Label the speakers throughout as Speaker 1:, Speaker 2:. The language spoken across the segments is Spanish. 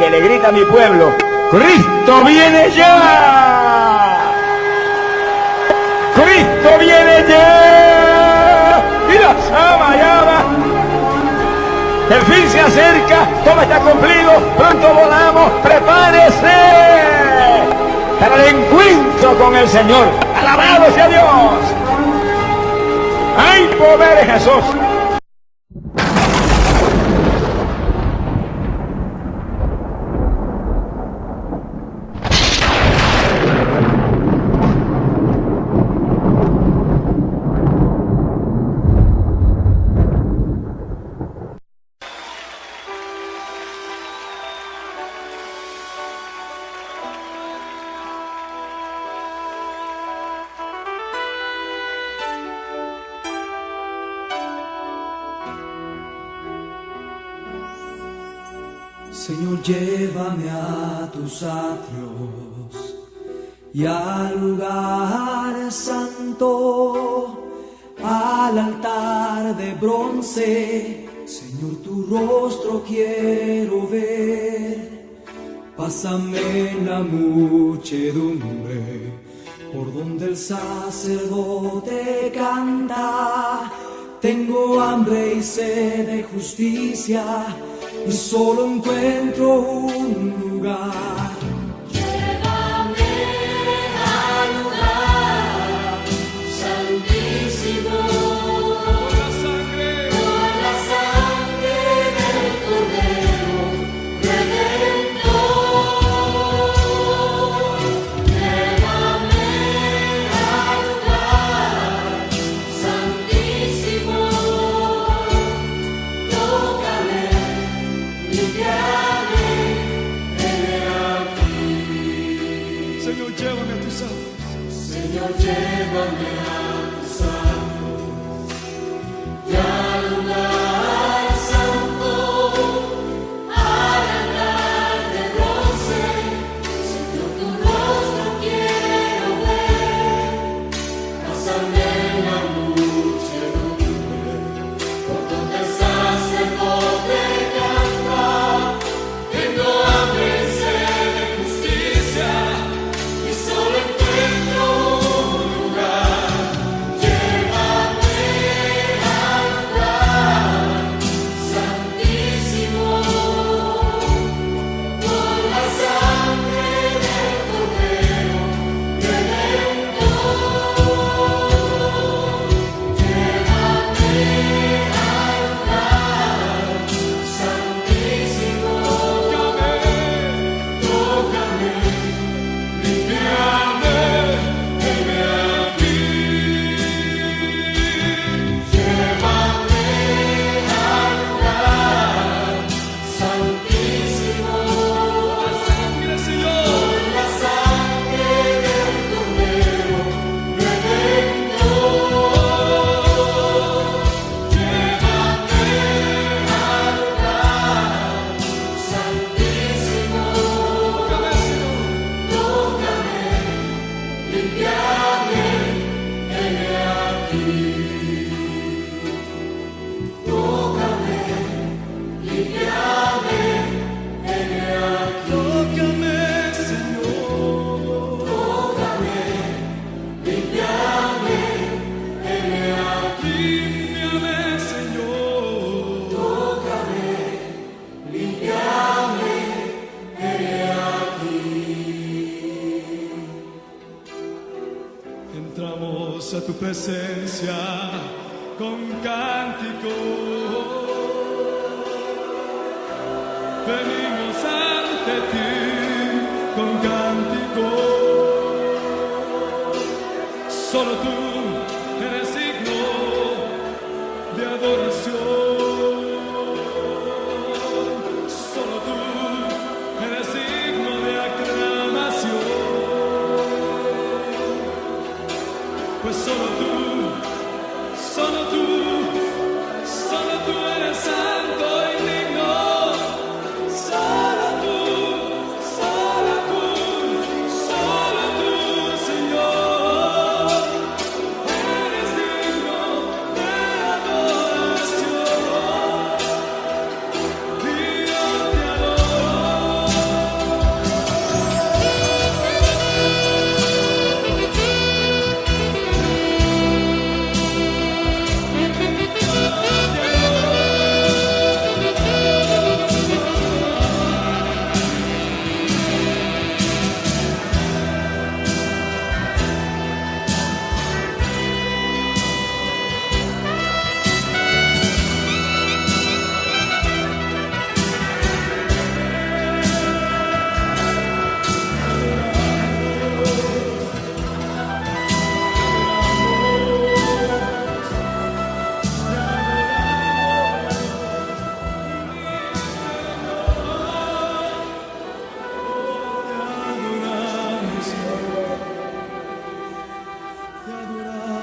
Speaker 1: que le grita a mi pueblo: ¡Cristo viene ya! ¡Cristo viene ya! ¡Y la sama llama! El fin se acerca, todo está cumplido, pronto volamos, prepárese para el encuentro con el Señor. ¡Alabado sea Dios! ¡Hay poder en Jesús!
Speaker 2: Señor, llévame a tus atrios y al lugar santo, al altar de bronce. Señor, tu rostro quiero ver. Pásame en la muchedumbre, por donde el sacerdote canta. Tengo hambre y sed de justicia, y solo encuentro un lugar.
Speaker 3: Llévame al lugar santísimo, por la sangre del Cordero Redentor. Llévame al lugar santísimo, tócame, limpiame, heme aquí.
Speaker 2: Señor, llévame a tus atrios.
Speaker 3: Señor, llévame a tus atrios y al lugar santo, al altar de bronce. Señor, tu rostro quiero ver. Pásame en la muchedumbre, por donde el sacerdote canta. Tengo hambre y sed de justicia, y solo encuentro un lugar. Llévame al lugar santísimo, por la sangre del Cordero Redentor. Llévame al lugar santísimo, tócame, limpiame, heme aquí. Llévame al lugar santísimo, por la sangre, Señor, por la sangre del Cordero Redentor. Llévame al lugar santísimo, tócame, limpiame, heme aquí. Tócame, limpiame, heme aquí.
Speaker 2: Tócame, Señor.
Speaker 3: Tócame, limpiame, heme aquí.
Speaker 2: Límpiame, Señor.
Speaker 3: Tócame, limpiame, heme aquí.
Speaker 2: Entramos a tu presencia con cántico. Venimos ante ti con cántico. Solo tú eres digno de adoración. Solo tú eres digno de aclamación. Pues solo tú eres santo y digno. Solo tú, Señor, eres digno de adoración. Y yo te adoro.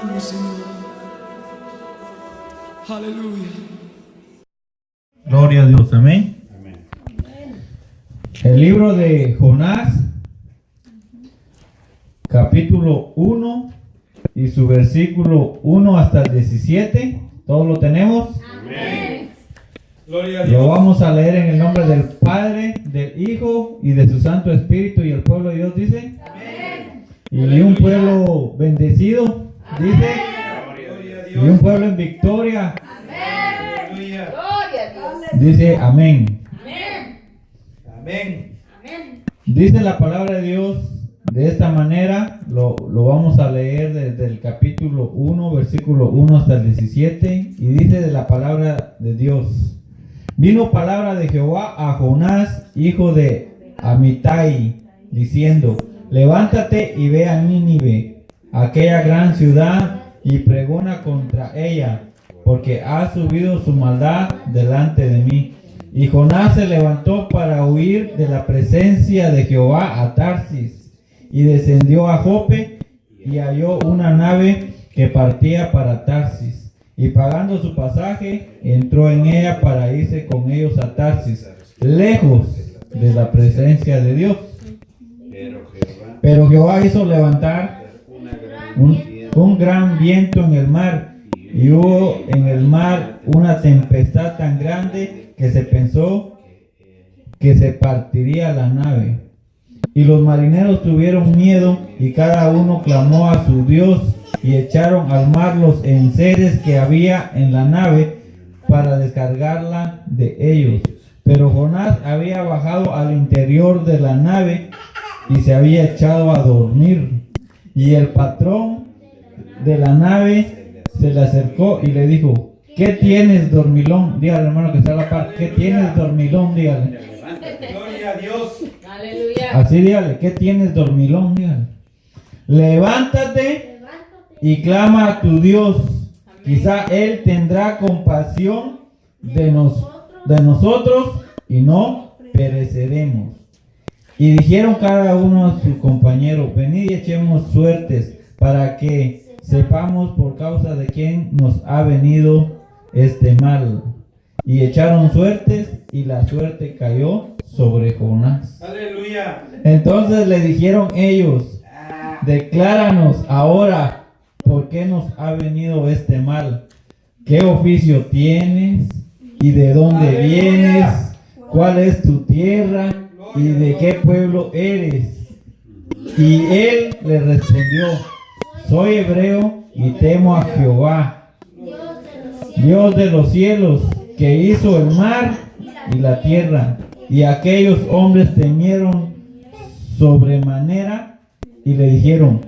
Speaker 2: adoramos, Señor. Aleluya.
Speaker 4: Gloria a Dios, amén. El libro de Jonás, capítulo 1 y su versículo 1 hasta el 17. ¿Todos lo tenemos?
Speaker 5: Amén.
Speaker 2: Gloria a
Speaker 4: Lo
Speaker 2: Dios.
Speaker 4: vamos a leer en el nombre del Padre, del Hijo y de su Santo Espíritu. Y el pueblo de Dios dice:
Speaker 5: Amén.
Speaker 4: y un pueblo bendecido, dice,
Speaker 2: Gloria a
Speaker 4: y
Speaker 2: Dios.
Speaker 4: un pueblo en victoria,
Speaker 5: Amén.
Speaker 2: Aleluya.
Speaker 5: Gloria a Dios.
Speaker 4: dice amén.
Speaker 5: Amén.
Speaker 2: Amén.
Speaker 5: Amén.
Speaker 4: Dice la palabra de Dios de esta manera, lo vamos a leer desde el capítulo 1, versículo 1 hasta el 17, y dice de la palabra de Dios: vino palabra de Jehová a Jonás, hijo de Amitai, diciendo: levántate y ve a Nínive, aquella gran ciudad, y pregona contra ella, porque ha subido su maldad delante de mí. Y Jonás se levantó para huir de la presencia de Jehová a Tarsis, y descendió a Jope, y halló una nave que partía para Tarsis, y pagando su pasaje, entró en ella para irse con ellos a Tarsis, lejos de la presencia de Dios. Pero Jehová hizo levantar un gran viento en el mar, y hubo en el mar una tempestad tan grande que se pensó que se partiría la nave. Y los marineros tuvieron miedo, y cada uno clamó a su Dios, y echaron al mar los enseres que había en la nave para descargarla de ellos. Pero Jonás había bajado al interior de la nave y se había echado a dormir. Y el patrón de la nave se le acercó y le dijo: ¿qué tienes, dormilón? Dígale, hermano, que está a la par. ¿Qué tienes, dormilón? Dígale.
Speaker 2: Gloria a Dios.
Speaker 5: Aleluya.
Speaker 4: Así dígale: ¿qué tienes, dormilón? Dígale. Levántate y clama a tu Dios. Quizá Él tendrá compasión de nosotros y no pereceremos. Y dijeron cada uno a su compañero: venid y echemos suertes, para que sepamos por causa de quién nos ha venido este mal. Y echaron suertes, y la suerte cayó sobre Jonás.
Speaker 2: Aleluya.
Speaker 4: Entonces le dijeron ellos: decláranos ahora por qué nos ha venido este mal. ¿Qué oficio tienes? ¿Y de dónde vienes? ¿Cuál es tu tierra? ¿Y de qué pueblo eres? Y él le respondió: soy hebreo y temo a Jehová, Dios de los cielos, que hizo el mar y la tierra. Y aquellos hombres temieron sobremanera y le dijeron: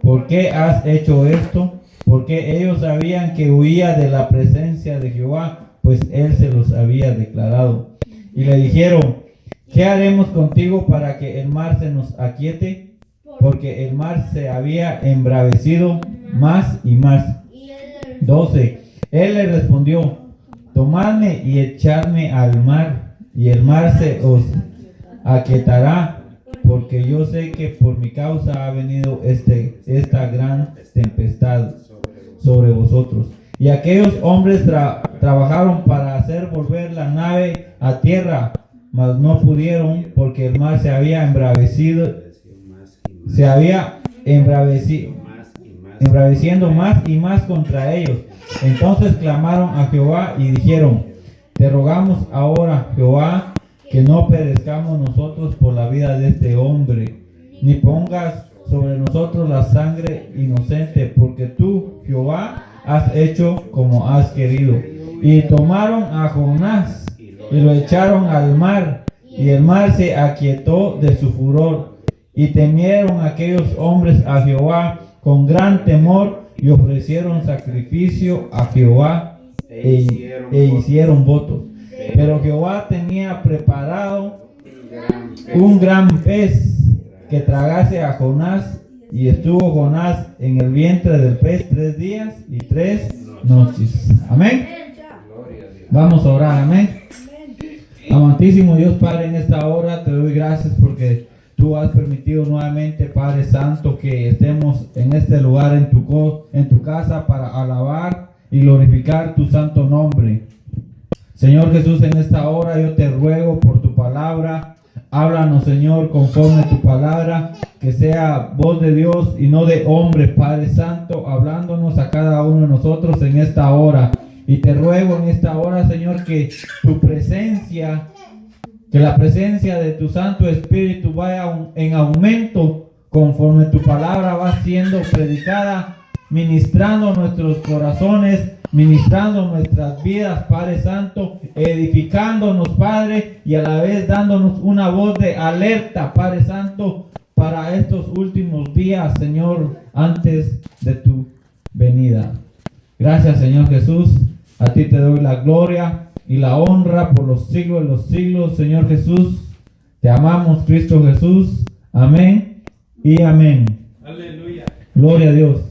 Speaker 4: ¿por qué has hecho esto? Porque ellos sabían que huía de la presencia de Jehová, pues él se los había declarado. Y le dijeron: ¿qué haremos contigo para que el mar se nos aquiete? Porque el mar se había embravecido más y más. 12. Él le respondió: tomadme y echadme al mar, y el mar se os aquietará, porque yo sé que por mi causa ha venido esta gran tempestad sobre vosotros. Y aquellos hombres trabajaron para hacer volver la nave a tierra, mas no pudieron, porque el mar se había embravecido embraveciendo más y más contra ellos. Entonces clamaron a Jehová y dijeron: te rogamos ahora, Jehová, que no perezcamos nosotros por la vida de este hombre, ni pongas sobre nosotros la sangre inocente, porque tú, Jehová, has hecho como has querido. Y tomaron a Jonás y lo echaron al mar, y el mar se aquietó de su furor. Y temieron aquellos hombres a Jehová con gran temor, y ofrecieron sacrificio a Jehová e hicieron votos. Pero Jehová tenía preparado un gran pez que tragase a Jonás, y estuvo Jonás en el vientre del pez 3 días y 3 noches. Amén. Vamos a orar, amén. Amantísimo Dios Padre, en esta hora te doy gracias porque tú has permitido nuevamente, Padre Santo, que estemos en este lugar, en tu casa, para alabar y glorificar tu santo nombre. Señor Jesús, en esta hora yo te ruego por tu palabra. Háblanos, Señor, conforme a tu palabra, que sea voz de Dios y no de hombre, Padre Santo, hablándonos a cada uno de nosotros en esta hora. Y te ruego en esta hora, Señor, que tu presencia, que la presencia de tu Santo Espíritu vaya en aumento conforme tu palabra va siendo predicada, ministrando nuestros corazones, ministrando nuestras vidas, Padre Santo, edificándonos, Padre, y a la vez dándonos una voz de alerta, Padre Santo, para estos últimos días, Señor, antes de tu venida. Gracias, Señor Jesús. A ti te doy la gloria y la honra por los siglos de los siglos, Señor Jesús. Te amamos, Cristo Jesús. Amén y amén.
Speaker 2: Aleluya.
Speaker 4: Gloria a Dios.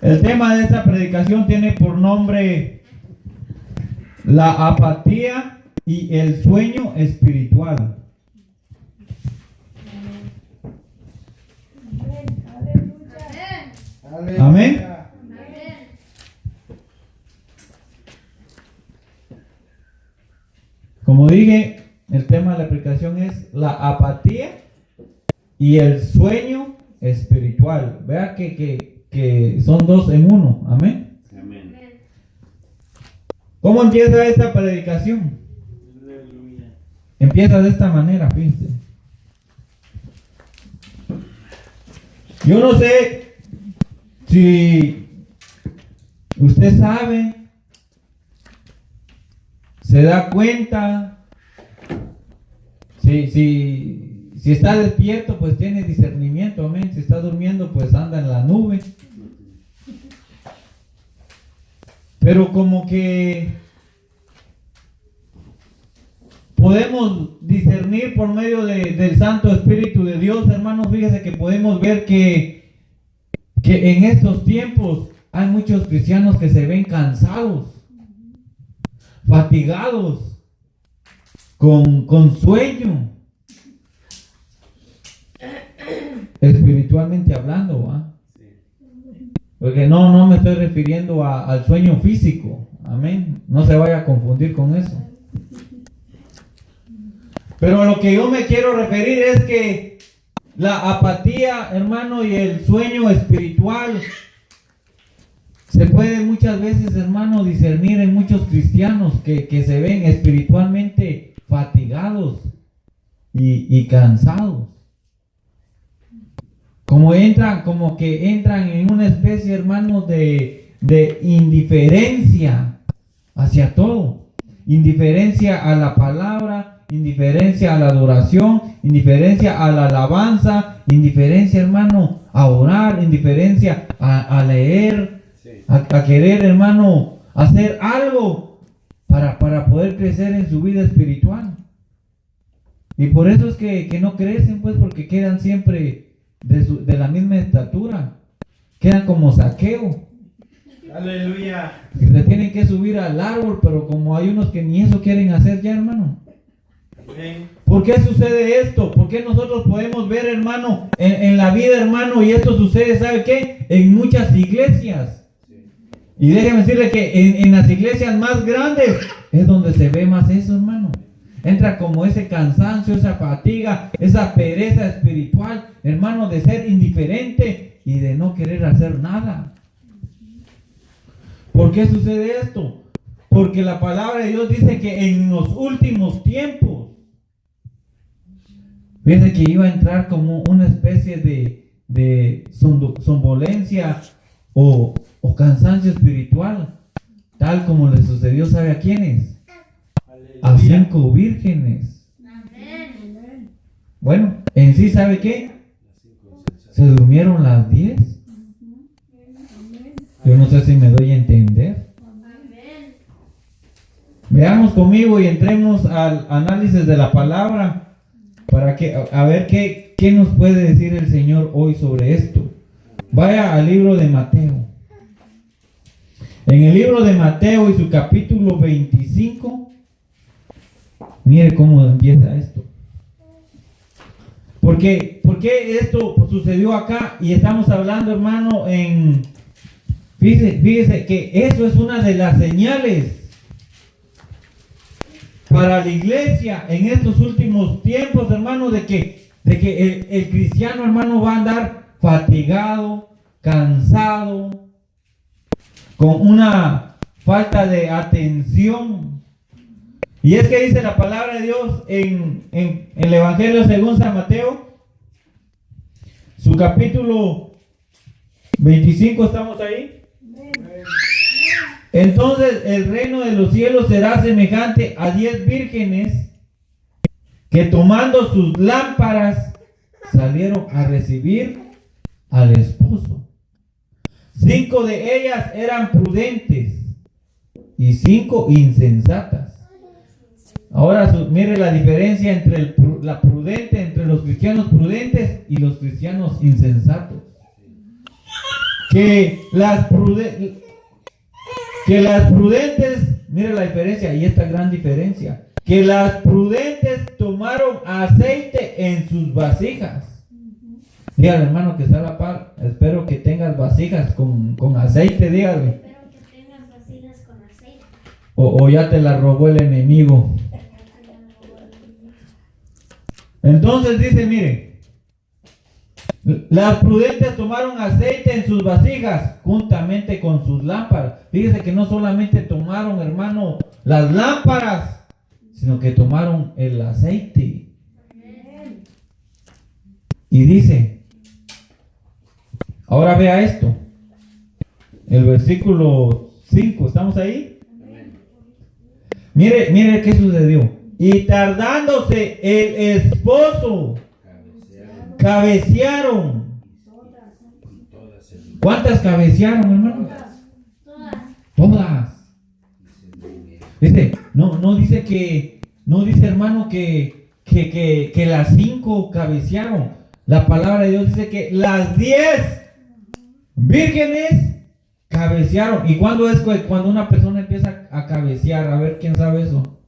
Speaker 4: El tema de esta predicación tiene por nombre la apatía y el sueño espiritual.
Speaker 2: Aleluya.
Speaker 4: Amén. Como dije, el tema de la predicación es la apatía y el sueño espiritual. Vea que son dos en uno. Amén.
Speaker 6: Amén.
Speaker 4: ¿Cómo empieza esta predicación?
Speaker 6: Aleluya.
Speaker 4: Empieza de esta manera, fíjense. Yo no sé si usted sabe, se da cuenta, si está despierto, pues tiene discernimiento, amén. Si está durmiendo, pues anda en la nube. Pero como que podemos discernir por medio del Santo Espíritu de Dios, hermanos. Fíjese que podemos ver que en estos tiempos hay muchos cristianos que se ven cansados, fatigados, con sueño, espiritualmente hablando, ¿va? Porque no me estoy refiriendo al sueño físico, amén. No se vaya a confundir con eso. Pero a lo que yo me quiero referir es que la apatía, hermano, y el sueño espiritual se puede muchas veces, hermano, discernir en muchos cristianos que se ven espiritualmente fatigados y cansados. Como que entran en una especie, hermano, de indiferencia hacia todo. Indiferencia a la palabra, indiferencia a la adoración, indiferencia a la alabanza, indiferencia, hermano, a orar, indiferencia a leer, a querer, hermano, hacer algo para poder crecer en su vida espiritual. Y por eso es que no crecen, pues, porque quedan siempre de la misma estatura, quedan como Zaqueo.
Speaker 2: Aleluya.
Speaker 4: Que se tienen que subir al árbol, pero como hay unos que ni eso quieren hacer ya, hermano.
Speaker 2: Amén.
Speaker 4: ¿Por qué sucede esto? ¿Por qué nosotros podemos ver, hermano, en la vida, hermano, y esto sucede, ¿sabe qué? En muchas iglesias. Y déjeme decirle que en las iglesias más grandes es donde se ve más eso, hermano. Entra como ese cansancio, esa fatiga, esa pereza espiritual, hermano, de ser indiferente y de no querer hacer nada. ¿Por qué sucede esto? Porque la palabra de Dios dice que en los últimos tiempos, fíjense que iba a entrar como una especie de somnolencia o cansancio espiritual, tal como le sucedió, ¿sabe a quiénes? A 5 vírgenes. Bueno, en sí, ¿sabe qué? Se durmieron las 10. Yo no sé si me doy a entender. Veamos conmigo y entremos al análisis de la palabra para que a ver qué nos puede decir el Señor hoy sobre esto. Vaya al libro de Mateo. En el libro de Mateo y su capítulo 25, mire cómo empieza esto. ¿Por qué esto sucedió acá? Y estamos hablando, hermano, fíjese que eso es una de las señales para la iglesia en estos últimos tiempos, hermano, de que el cristiano, hermano, va a andar fatigado, cansado, con una falta de atención. Y es que dice la palabra de Dios en el Evangelio según San Mateo, su capítulo 25, ¿estamos ahí? Entonces el reino de los cielos será semejante a 10 vírgenes que tomando sus lámparas salieron a recibir al esposo. 5 de ellas eran prudentes y 5 insensatas. Ahora mire la diferencia entre la prudente, entre los cristianos prudentes y los cristianos insensatos. Que las prudentes, mire la diferencia y esta gran diferencia, que las prudentes tomaron aceite en sus vasijas. Dígale, hermano, que está a la par, espero que tengas vasijas con aceite, dígale.
Speaker 6: Espero que tengas vasijas con aceite.
Speaker 4: O ya te la robó el enemigo. Entonces dice, mire, las prudentes tomaron aceite en sus vasijas juntamente con sus lámparas. Fíjese que no solamente tomaron, hermano, las lámparas, sino que tomaron el aceite. Y dice, ahora vea esto, el versículo 5, ¿estamos ahí? Mire qué sucedió. Y tardándose el esposo, cabecearon. ¿Cuántas cabecearon, hermano? Todas. No dice, hermano, que las 5 cabecearon. La palabra de Dios dice que las 10 vírgenes cabecearon. ¿Y cuándo es cuando una persona empieza a cabecear? A ver, ¿quién sabe eso?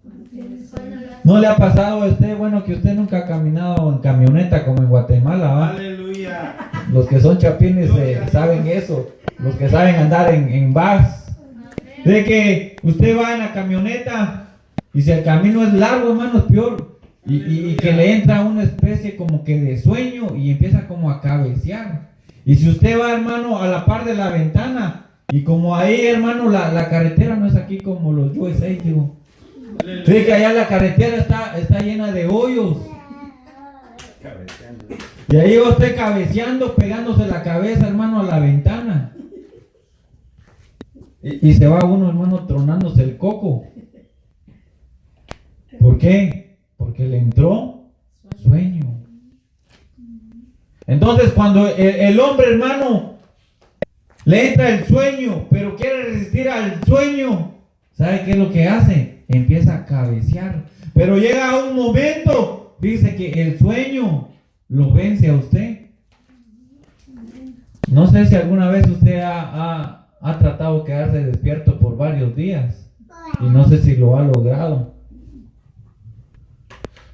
Speaker 4: ¿No le ha pasado a usted, bueno, que usted nunca ha caminado en camioneta como en Guatemala, ¿va?
Speaker 2: Aleluya.
Speaker 4: Los que son chapines saben eso, los que saben andar en bus. De que usted va en la camioneta y si el camino es largo, hermano, es peor. Y que le entra una especie como que de sueño y empieza como a cabecear. Y si usted va, hermano, a la par de la ventana y como ahí, hermano, la carretera no es aquí como los USA, digo. Fíjate que allá la carretera está llena de hoyos. Y ahí va usted cabeceando, pegándose la cabeza, hermano, a la ventana. Y se va uno, hermano, tronándose el coco. ¿Por qué? Porque le entró sueño. Entonces cuando el hombre, hermano, le entra el sueño, pero quiere resistir al sueño, ¿sabe qué es lo que hace? Empieza a cabecear. Pero llega un momento, dice que el sueño lo vence a usted. No sé si alguna vez usted ha tratado de quedarse despierto por varios días. Y no sé si lo ha logrado.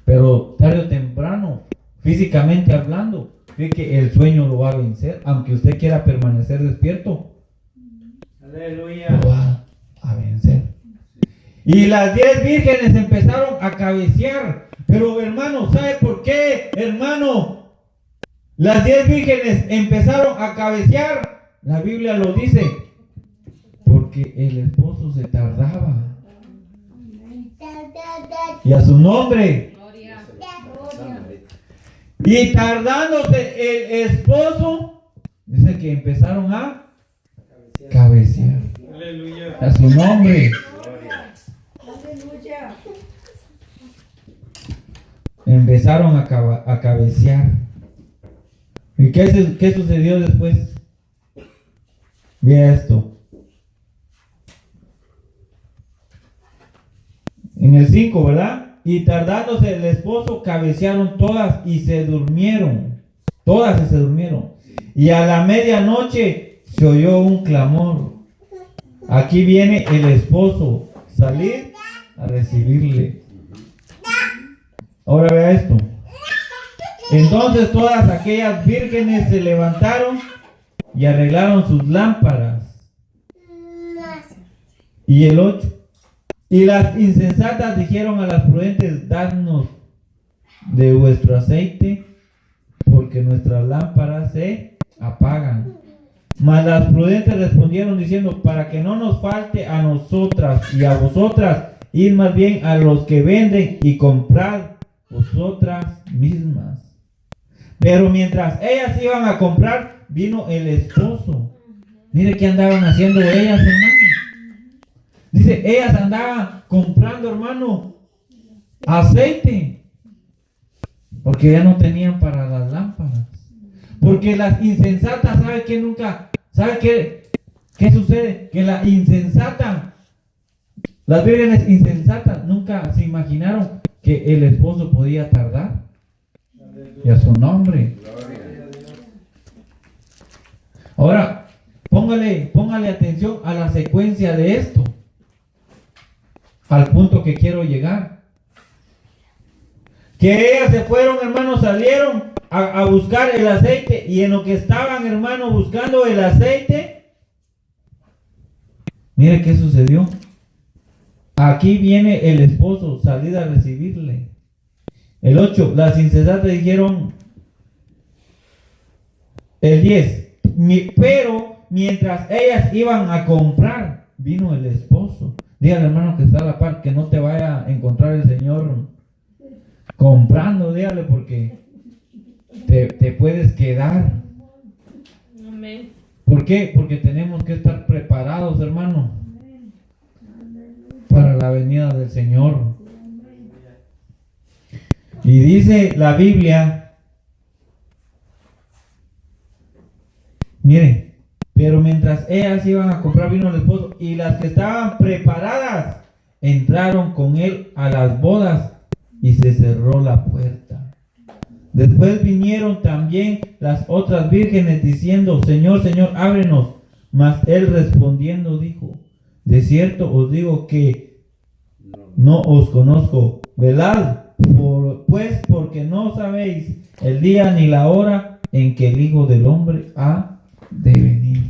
Speaker 4: Pero tarde o temprano, físicamente hablando, cree que el sueño lo va a vencer. Aunque usted quiera permanecer despierto,
Speaker 2: Aleluya.
Speaker 4: lo va a vencer. Y las 10 vírgenes empezaron a cabecear. Pero hermano, ¿sabe por qué, hermano? Las 10 vírgenes empezaron a cabecear. La Biblia lo dice. Porque el esposo se tardaba. Y a su nombre. Y tardándose el esposo, dice que empezaron a cabecear.
Speaker 2: Aleluya.
Speaker 4: A su nombre. Empezaron a cabecear. ¿Y qué sucedió después? Vea esto. En el 5, ¿verdad? Y tardándose el esposo, cabecearon todas y se durmieron. Todas se durmieron. Y a la medianoche se oyó un clamor. Aquí viene el esposo. Salir a recibirle. Ahora vea esto. Entonces todas aquellas vírgenes se levantaron y arreglaron sus lámparas. Y el 8. Y las insensatas dijeron a las prudentes: dadnos de vuestro aceite, porque nuestras lámparas se apagan. Mas las prudentes respondieron diciendo: para que no nos falte a nosotras y a vosotras, id más bien a los que venden y comprad vosotras mismas. Pero mientras ellas iban a comprar, vino el esposo. Mire qué andaban haciendo ellas, hermano. Dice, ellas andaban comprando, hermano, aceite, porque ya no tenían para las lámparas. Porque las insensatas, ¿sabe qué? ¿Sabe qué sucede? Que la insensata, las vírgenes insensatas, nunca se imaginaron que el esposo podía tardar. Y a su nombre. Ahora, póngale atención a la secuencia de esto, al punto que quiero llegar. Que ellas se fueron, hermanos, salieron a buscar el aceite, y en lo que estaban, hermanos, buscando el aceite, mire qué sucedió. Aquí viene el esposo, salir a recibirle. El 8, las insensatas dijeron, el 10, pero mientras ellas iban a comprar, vino el esposo. Dígale, hermano, que está a la par, que no te vaya a encontrar el Señor comprando, dígale, porque te puedes quedar.
Speaker 5: Amén.
Speaker 4: ¿Por qué? Porque tenemos que estar preparados, hermano, para la venida del Señor. Y dice la Biblia, mire, pero mientras ellas iban a comprar, vino el esposo, y las que estaban preparadas entraron con él a las bodas, y se cerró la puerta. Después vinieron también las otras vírgenes diciendo: Señor, Señor, ábrenos. Mas él respondiendo dijo: de cierto os digo que no os conozco. Velad, pues, porque no sabéis el día ni la hora en que el Hijo del Hombre ha de venir.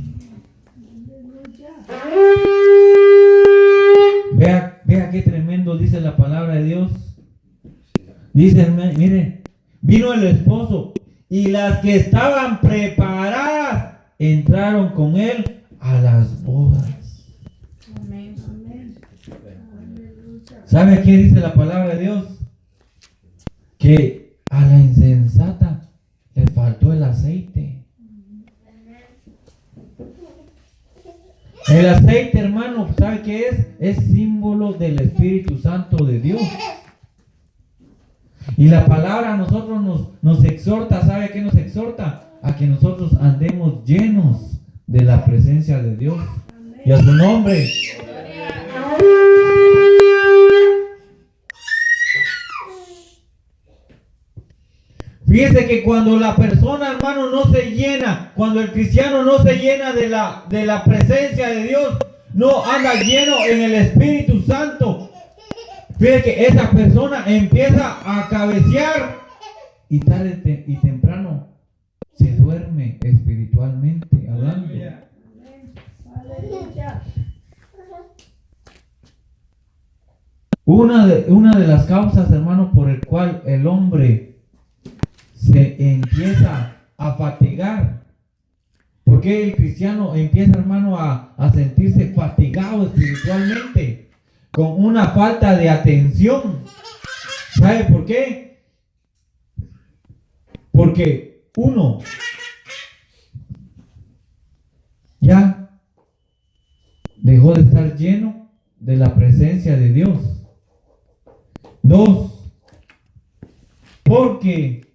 Speaker 4: Vea qué tremendo dice la palabra de Dios. Dice, mire, vino el esposo, y las que estaban preparadas entraron con él a las bodas.
Speaker 5: Amén.
Speaker 4: ¿Sabe qué dice la palabra de Dios? Que a la insensata le faltó el aceite. El aceite, hermano, ¿sabe qué es? Es símbolo del Espíritu Santo de Dios. Y la palabra a nosotros nos exhorta, ¿sabe a qué nos exhorta? A que nosotros andemos llenos de la presencia de Dios. Y a su nombre. Fíjese que cuando la persona, hermano, no se llena, cuando el cristiano no se llena de la presencia de Dios, no anda lleno en el Espíritu Santo, fíjese que esa persona empieza a cabecear y tarde y temprano se duerme espiritualmente hablando. Una de las causas, hermano, por el cual el hombre se empieza a fatigar. Porque el cristiano empieza, hermano, a sentirse fatigado espiritualmente, con una falta de atención. ¿Sabe por qué? Porque uno ya dejó de estar lleno de la presencia de Dios. 2, porque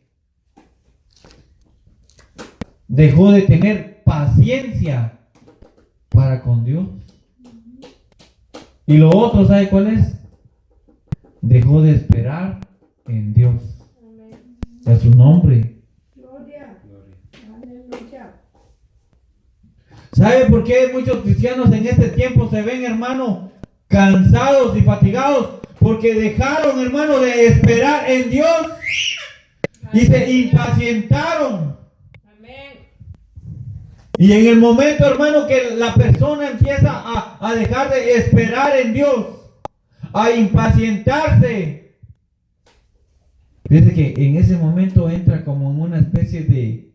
Speaker 4: dejó de tener paciencia para con Dios. Y lo otro, ¿sabe cuál es? Dejó de esperar en Dios. A su nombre. ¿Sabe por qué muchos cristianos en este tiempo se ven, hermano, cansados y fatigados? Porque dejaron, hermano, de esperar en Dios. y se impacientaron.
Speaker 5: Amén.
Speaker 4: Y en el momento, hermano, que la persona empieza a dejar de esperar en Dios, a impacientarse, fíjese que en ese momento entra como en una especie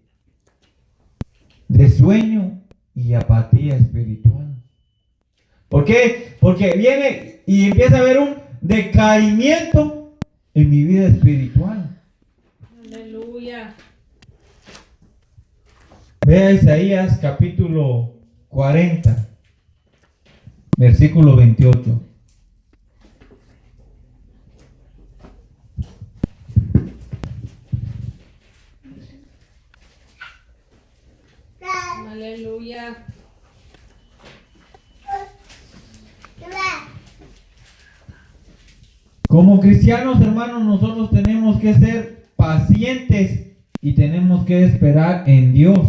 Speaker 4: de sueño y apatía espiritual. ¿Por qué? Porque viene y empieza a haber un decaimiento en mi vida espiritual.
Speaker 5: Aleluya.
Speaker 4: Vea Isaías capítulo 40, versículo 28.
Speaker 5: Aleluya.
Speaker 4: Como cristianos, hermanos, nosotros tenemos que ser pacientes y tenemos que esperar en Dios.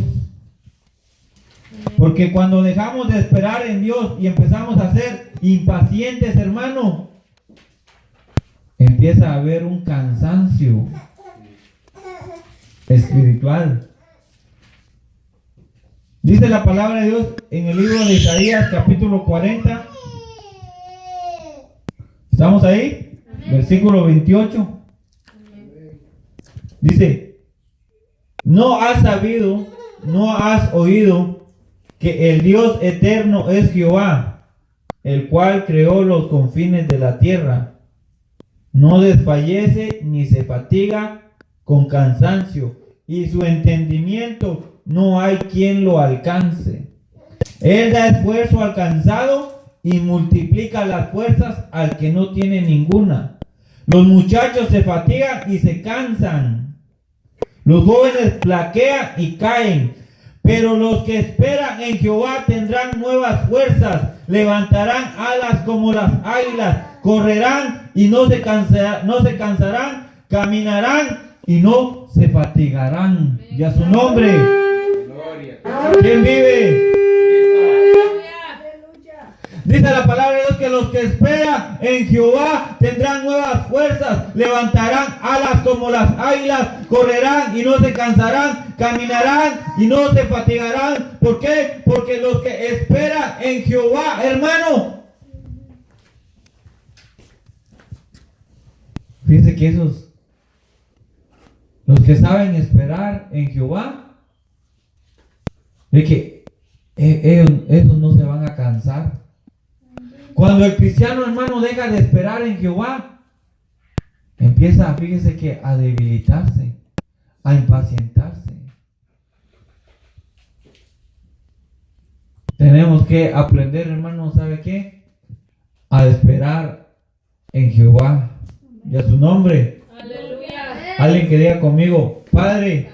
Speaker 4: Porque cuando dejamos de esperar en Dios y empezamos a ser impacientes, hermano, empieza a haber un cansancio espiritual. Dice la palabra de Dios en el libro de Isaías capítulo 40. ¿Estamos ahí? Versículo 28. Dice: ¿no has sabido, no has oído que el Dios eterno es Jehová, el cual creó los confines de la tierra? No desfallece ni se fatiga con cansancio, y su entendimiento no hay quien lo alcance. Él da esfuerzo al cansado y multiplica las fuerzas al que no tiene ninguna. Los muchachos se fatigan y se cansan. Los jóvenes flaquean y caen. Pero los que esperan en Jehová tendrán nuevas fuerzas, levantarán alas como las águilas, correrán y no se cansarán, caminarán y no se fatigarán. Y a su nombre.
Speaker 2: Gloria.
Speaker 4: ¿Quién vive?
Speaker 5: Aleluya.
Speaker 4: Dice la palabra de Dios que los que esperan en Jehová tendrán nuevas fuerzas, levantarán alas como las águilas, correrán y no se cansarán, caminarán y no se fatigarán. ¿Por qué? Porque los que esperan en Jehová, hermano, fíjense que los que saben esperar en Jehová, es que ellos no se van a cansar. Cuando el cristiano, hermano, deja de esperar en Jehová, empieza, fíjese que a debilitarse, a impacientarse. Tenemos que aprender, hermano, ¿sabe qué? A esperar en Jehová. Y a su nombre.
Speaker 5: Aleluya.
Speaker 4: Alguien que diga conmigo: Padre,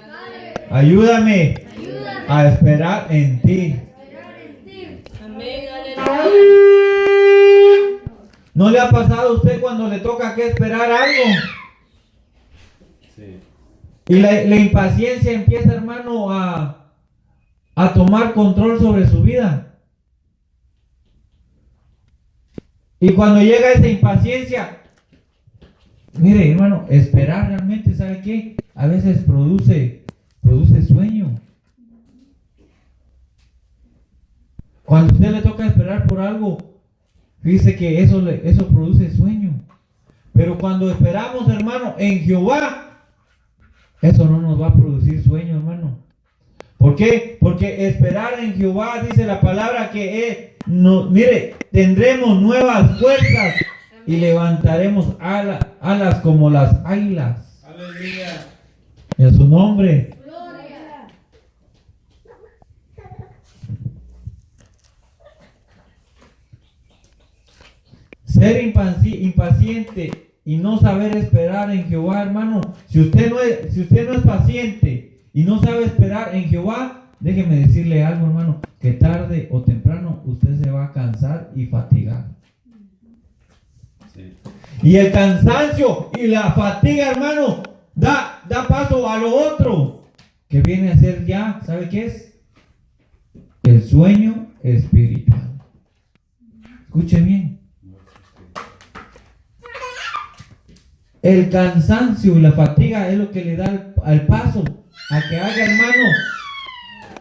Speaker 4: ayúdame a esperar en ti.
Speaker 5: Amén. Aleluya.
Speaker 4: ¿No le ha pasado a usted cuando le toca que esperar algo?
Speaker 2: Sí.
Speaker 4: Y la impaciencia empieza, hermano, a tomar control sobre su vida. Y cuando llega esa impaciencia, mire, hermano, esperar realmente, ¿sabe qué? A veces produce sueño. Cuando a usted le toca esperar por algo, fíjese que eso produce sueño. Pero cuando esperamos, hermano, en Jehová, eso no nos va a producir sueño, hermano. ¿Por qué? Porque esperar en Jehová, dice la palabra, que mire, tendremos nuevas fuerzas y levantaremos alas como las águilas.
Speaker 2: Aleluya.
Speaker 4: Y a su nombre. Ser impaciente y no saber esperar en Jehová, hermano. Si usted no es paciente y no sabe esperar en Jehová, déjeme decirle algo, hermano, que tarde o temprano usted se va a cansar y fatigar.
Speaker 2: Sí.
Speaker 4: Y el cansancio y la fatiga, hermano, da paso a lo otro, que viene a ser ya, ¿sabe qué es? El sueño espiritual. Escuche bien. el cansancio y la fatiga es lo que le da al paso a que haga, hermano,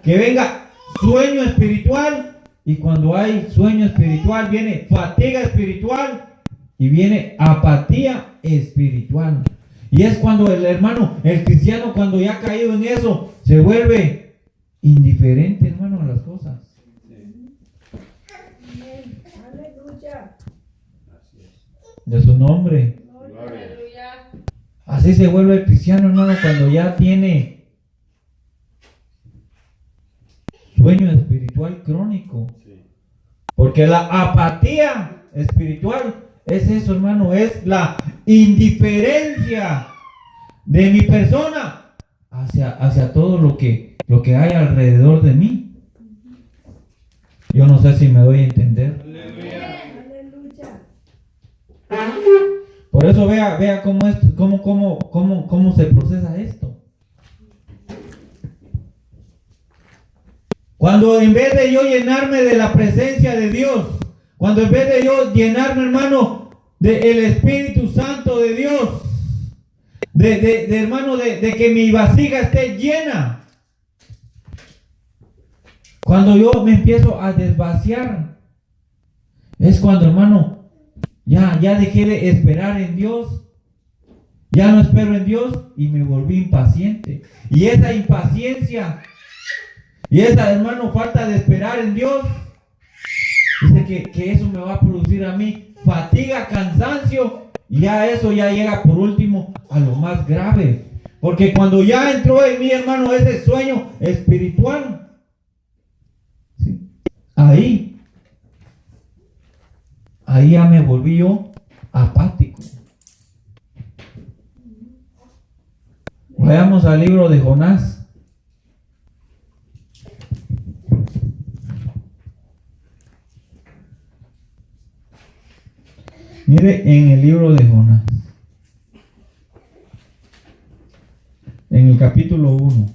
Speaker 4: que venga sueño espiritual, y cuando hay sueño espiritual viene fatiga espiritual y viene apatía espiritual. Y es cuando el hermano, el cristiano, cuando ya ha caído en eso, se vuelve indiferente, hermano, a las cosas.
Speaker 5: Aleluya.
Speaker 4: De su nombre.
Speaker 5: Aleluya.
Speaker 4: Así se vuelve el cristiano, hermano, cuando ya tiene sueño espiritual crónico. Porque la apatía espiritual es eso, hermano, es la indiferencia de mi persona hacia todo lo que hay alrededor de mí. Yo no sé si me doy a entender.
Speaker 5: Aleluya.
Speaker 4: Por eso vea cómo se procesa esto. Cuando en vez de yo llenarme de la presencia de Dios, cuando en vez de yo llenarme, hermano, del Espíritu Santo de Dios, hermano, de que mi vasija esté llena, cuando yo me empiezo a desvaciar, es cuando, hermano, ya dejé de esperar en Dios, ya no espero en Dios y me volví impaciente. Y esa impaciencia y esa, hermano, falta de esperar en Dios, dice que eso me va a producir a mí fatiga, cansancio, y ya eso ya llega por último a lo más grave. Porque cuando ya entró en mí, hermano, ese sueño espiritual, ¿sí? ahí ya me volví yo apático. Vayamos al libro de Jonás. Mire en el libro de Jonás, en el capítulo 1.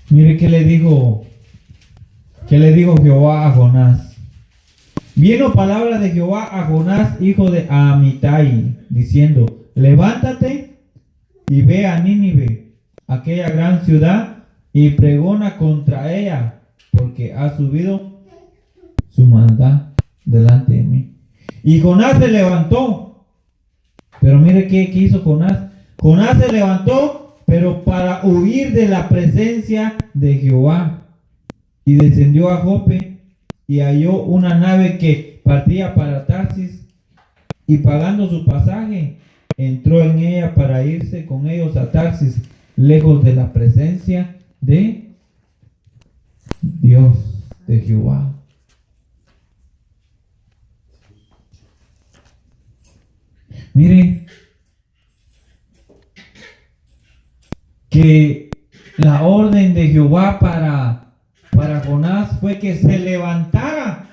Speaker 4: Mire qué le dijo Jehová a Jonás. Vino palabra de Jehová a Jonás, hijo de Amitai, diciendo: levántate y ve a Nínive, aquella gran ciudad, y pregona contra ella, porque ha subido su maldad delante de mí. Y Jonás se levantó, pero mire qué hizo Jonás. Jonás se levantó, pero para huir de la presencia de Jehová, y descendió a Jope, y halló una nave que partía para Tarsis, y pagando su pasaje, entró en ella para irse con ellos a Tarsis, lejos de la presencia de Dios, de Jehová. Mire que la orden de Jehová para Jonás fue que se levantara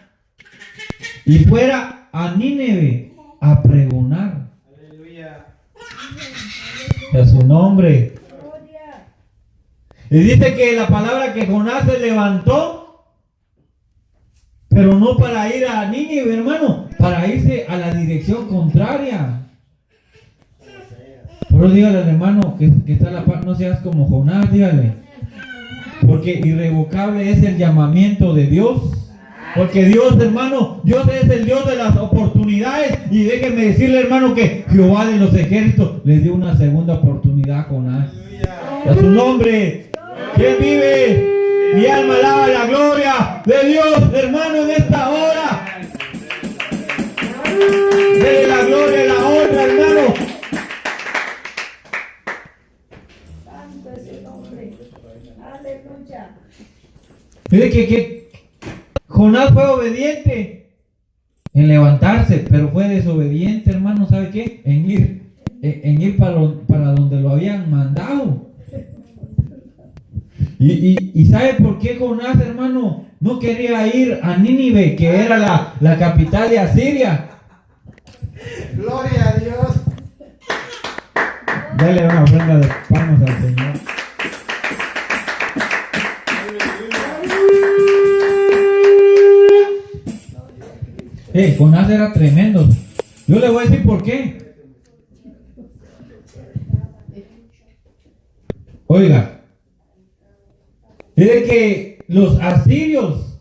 Speaker 4: y fuera a Nínive a pregonar.
Speaker 2: Aleluya.
Speaker 4: A su nombre. Y dice que la palabra que Jonás se levantó, pero no para ir a Nínive, hermano, para irse a la dirección contraria. Pero dígale al hermano que está a la par, no seas como Jonás, dígale. Porque irrevocable es el llamamiento de Dios. Porque Dios, hermano, Dios es el Dios de las oportunidades. Y déjeme decirle, hermano, que Jehová de los ejércitos le dio una segunda oportunidad a Jonás. A su nombre. ¿Quién vive? Mi alma alaba la gloria de Dios, hermano, en esta hora. Dele la gloria y la honra, hermano.
Speaker 5: Santo es el nombre. Aleluya.
Speaker 4: Mire que Jonás fue obediente en levantarse, pero fue desobediente, hermano, ¿sabe qué? En ir para donde lo habían mandado. Y ¿sabe por qué Jonás, hermano, no quería ir a Nínive, que era la capital de Asiria? Dale una ofrenda de palmas al Señor. Jonás era tremendo. Yo le voy a decir por qué. Oiga, mire que los asirios,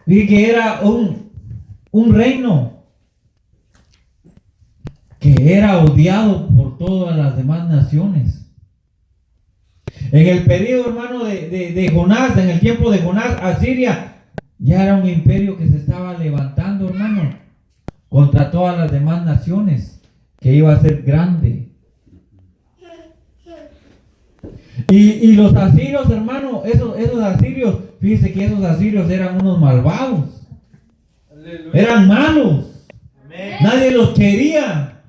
Speaker 4: mire que era un reino que era odiado por todas las demás naciones. En el periodo, hermano, de Jonás, en el tiempo de Jonás, Asiria ya era un imperio que se estaba levantando, hermano, contra todas las demás naciones, que iba a ser grande. Y los asirios, hermano, esos asirios, fíjese que esos asirios eran unos malvados.
Speaker 2: Aleluya.
Speaker 4: Eran malos.
Speaker 2: Amén.
Speaker 4: Nadie los quería.